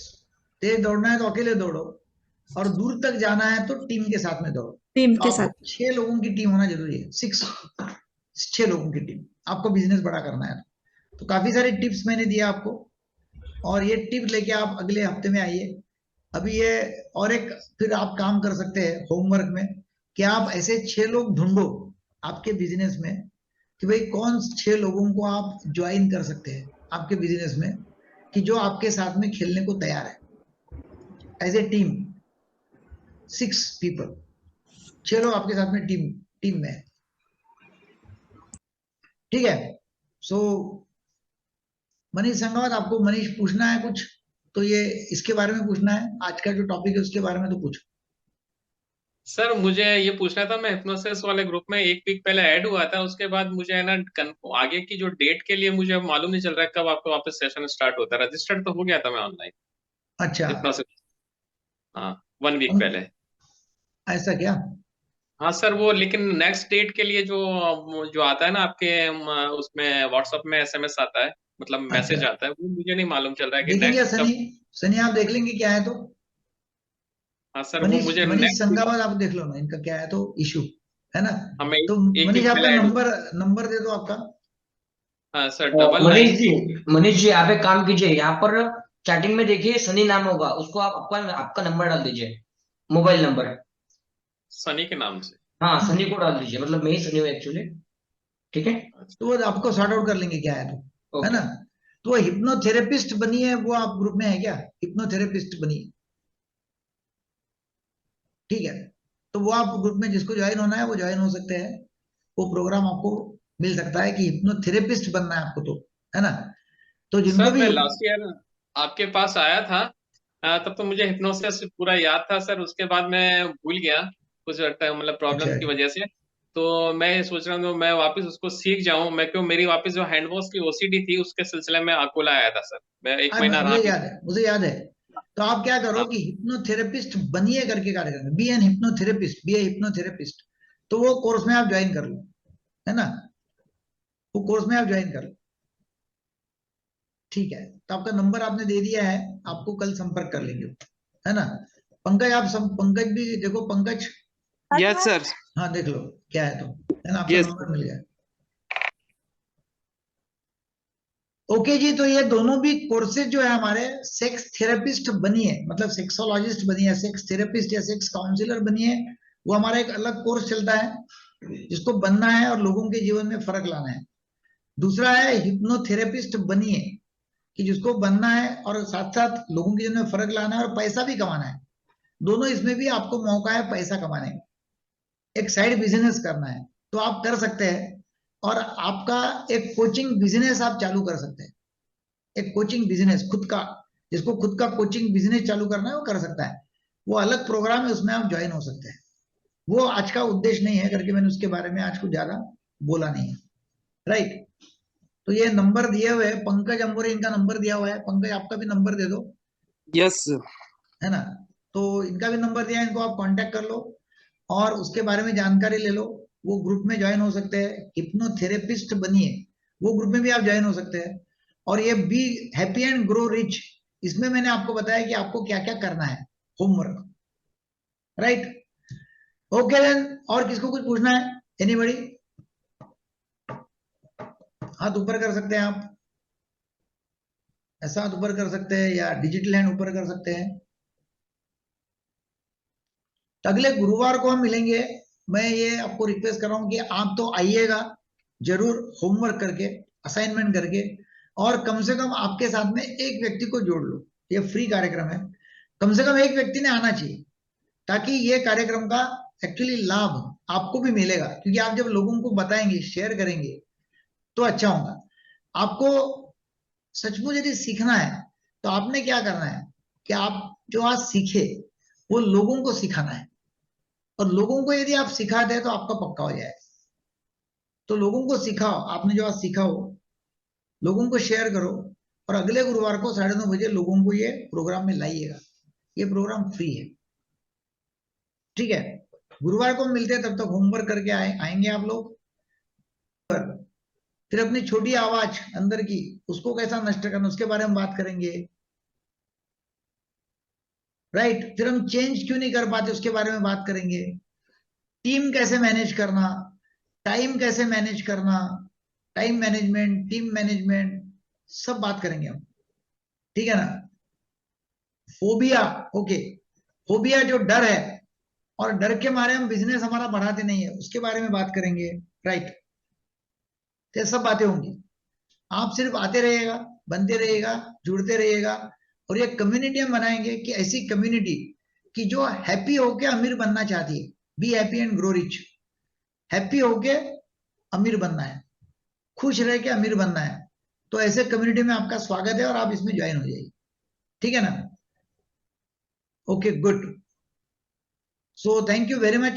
तेज दौड़ना है तो अकेले दौड़ो, और दूर तक जाना है तो टीम के साथ में दौड़ो। टीम तो के आपको साथ। 6 लोगों की टीम होना जरूरी है, 6 लोगों की टीम, आपको बिजनेस बड़ा करना है। तो काफी सारे टिप्स मैंने दिए आपको, और ये टिप लेके आप अगले हफ्ते में आइए। अभी ये, और एक फिर आप काम कर सकते हैं होमवर्क में, कि आप ऐसे 6 लोग ढूंढो आपके बिजनेस में, कि भाई कौन 6 लोगों को आप ज्वाइन कर सकते हैं आपके बिजनेस में, कि जो आपके साथ में खेलने को तैयार है एज ए टीम। 6 पीपल, 6 लोग आपके साथ में टीम में है, ठीक है? सो मनीष संगवान, आपको मनीष पूछना है कुछ, तो ये इसके बारे में पूछना है, आज का जो टॉपिक है उसके बारे में, तो पूछो। सर मुझे ये पूछना था, मैं हिप्नोसिस वाले ग्रुप में 1 वीक पहले ऐड हुआ था, उसके बाद मुझे है ना आगे की जो डेट के लिए मुझे मालूम नहीं चल रहा है कब आपका वापस सेशन स्टार्ट होता है। रजिस्टर्ड तो हो गया था मैं ऑनलाइन अच्छा, हिप्नोसिस, हाँ 1 वीक पहले। ऐसा क्या? हाँ सर, वो लेकिन नेक्स्ट डेट के लिए जो जो आता है ना आपके उसमें व्हाट्सएप में एसएमएस आता है, मतलब मैसेज अच्छा, आता है, वो मुझे नहीं मालूम चल रहा है कि देखेंगे नेक्स्ट सनी, कब। सनी आप देख लेंगे क्या है तो। हाँ सर, वो मनीष मुझे मनीष नेक्स्ट। संगावाद आप देख लो ना, इनका क्या है तो इशू, है ना? हाँ मैं तो 1 मनीष वीक आपका पहले ऐड। नंबर दे दो आपका। हाँ सर, 99। मनीष जी आप एक काम कीजिए, यहाँ पर चैटिंग में देखिए सनी नाम होगा, उसको आप आपका नंबर डाल दीजिए, मोबाइल नंबर। सनी के नाम से। हाँ सनी को डाल दीजिए, मतलब मैं ही सनी हूँ एक्चुअली, ठीक है? तो वो आपको सॉर्ट आउट कर लेंगे क्या है तो, है ना? तो वो हिप्नोथेरेपिस्ट बनी है, वो आप ग्रुप में है क्या? हिप्नोथेरेपिस्ट बनी है, ठीक है? तो वो आप ग्रुप में जिसको ज्वाइन होना है वो ज्वाइन हो सकते हैं, वो प्रोग्राम आपको मिल सकता है कि हिप्नोथेरेपिस्ट बनना है आपको, तो है ना? तो जिनको सर भी मैं लास्ट ईयर आपके पास आया था, तब तो मुझे हिप्नोसिस पूरा याद था सर, उसके बाद मैं भूल गया कुछ मतलब प्रॉब्लम अच्छा की वजह से। तो मैं सोच रहा हूँ मैं वापस उसको सीख जाऊं, मैं क्यों मेरी वापस जो हैंड वॉश की ओसीडी थी उसके सिलसिले में अकोला आया था सर, मैं 1 महीना रहा भी। मुझे याद है। तो आप क्या करो हाँ कि हिप्नोथेरेपिस्ट बनिए करके कार्यक्रम, बी एन हिप्नोथेरेपिस्ट, बी ए हिप्नोथेरेपिस्ट, तो वो कोर्स में आप ज्वाइन कर लो, है ना? वो कोर्स में आप ज्वाइन कर लो, ठीक है? तो आपका नंबर आपने दे दिया है, आपको कल संपर्क कर लेंगे, है ना? पंकज, आप पंकज भी देखो, पंकज। Yes sir. हाँ देख लो क्या है तो, है ना? आपका यस नंबर मिल गया। ओके जी, तो ये दोनों भी कोर्सेज जो है हमारे, सेक्स थेरेपिस्ट बनिए, मतलब सेक्सोलॉजिस्ट बनिए, सेक्स थेरेपिस्ट या सेक्स काउंसलर बनिए, वो हमारा एक अलग कोर्स चलता है, जिसको बनना है और लोगों के जीवन में फर्क लाना है। दूसरा है हिप्नोथेरेपिस्ट बनिए, कि जिसको बनना है और साथ साथ लोगों के जीवन में फर्क लाना है और पैसा भी कमाना है। दोनों इसमें भी आपको मौका है पैसा कमाने का। एक साइड बिजनेस करना है तो आप कर सकते हैं, और आपका एक कोचिंग बिजनेस आप चालू कर सकते हैं। एक कोचिंग बिजनेस खुद का, जिसको खुद का कोचिंग बिजनेस चालू करना है वो कर सकता है। वो अलग प्रोग्राम है, उसमें आप ज्वाइन हो सकते हैं। वो आज का उद्देश्य नहीं है करके मैंने उसके बारे में आज कुछ ज्यादा बोला नहीं है। राइट, तो ये नंबर दिए हुए हैं, पंकज अंबोरे इनका नंबर दिया हुआ है। पंकज आपका भी नंबर दे दो। यस है ना, तो इनका भी नंबर दिया है, इनको आप कांटेक्ट कर लो और उसके बारे में जानकारी ले लो। वो ग्रुप में ज्वाइन हो सकते हैं, हिप्नोथेरेपिस्ट बनिए, वो ग्रुप में भी आप ज्वाइन हो सकते हैं। और ये be happy and grow rich, इसमें मैंने आपको बताया कि आपको क्या क्या करना है, होमवर्क। Right, okay then. और किसको कुछ पूछना है? एनीबॉडी? हाथ ऊपर कर सकते हैं आप, ऐसा हाथ ऊपर कर सकते हैं या डिजिटल हैंड ऊपर कर सकते हैं। अगले गुरुवार को हम मिलेंगे। मैं ये आपको रिक्वेस्ट कर रहा हूं कि आप तो आइएगा जरूर, होमवर्क करके, असाइनमेंट करके, और कम से कम आपके साथ में एक व्यक्ति को जोड़ लो। ये फ्री कार्यक्रम है, कम से कम एक व्यक्ति ने आना चाहिए, ताकि ये कार्यक्रम का एक्चुअली लाभ आपको भी मिलेगा। क्योंकि आप जब लोगों को बताएंगे, शेयर करेंगे तो अच्छा होगा। आपको सचमुच यदि सीखना है तो आपने क्या करना है कि आप जो आज सीखे वो लोगों को सिखाना है, और लोगों को यदि आप सिखाते हैं तो आपका पक्का हो जाए। तो लोगों को सिखाओ, आपने जो आज सीखा हो लोगों को शेयर करो, और अगले गुरुवार को 9:30 बजे लोगों को ये प्रोग्राम में लाइएगा। ये प्रोग्राम फ्री है, ठीक है। गुरुवार को मिलते हैं, तब तक होमवर्क करके आएंगे आप लोग। फिर अपनी छोटी आवाज अंदर की, उसको कैसा नष्ट करना, उसके बारे में बात करेंगे। राइट, फिर हम चेंज क्यों नहीं कर पाते उसके बारे में बात करेंगे। टीम कैसे मैनेज करना, टाइम कैसे मैनेज करना, टाइम मैनेजमेंट, टीम मैनेजमेंट, सब बात करेंगे हम, ठीक है ना। फोबिया, ओके, फोबिया जो डर है, और डर के मारे हम बिजनेस हमारा बढ़ाते नहीं है, उसके बारे में बात करेंगे। राइट, तो सब बातें होंगी। आप सिर्फ आते रहिएगा, बनते रहिएगा, जुड़ते रहिएगा, और ये कम्युनिटी हम बनाएंगे कि ऐसी कम्युनिटी कि जो हैप्पी होके अमीर बनना चाहती है। Be happy and grow rich, happy होके अमीर बनना है, खुश रह के अमीर बनना है। तो ऐसे कम्युनिटी में आपका स्वागत है और आप इसमें ज्वाइन हो जाइए, ठीक है ना। Okay, good. So thank you very much.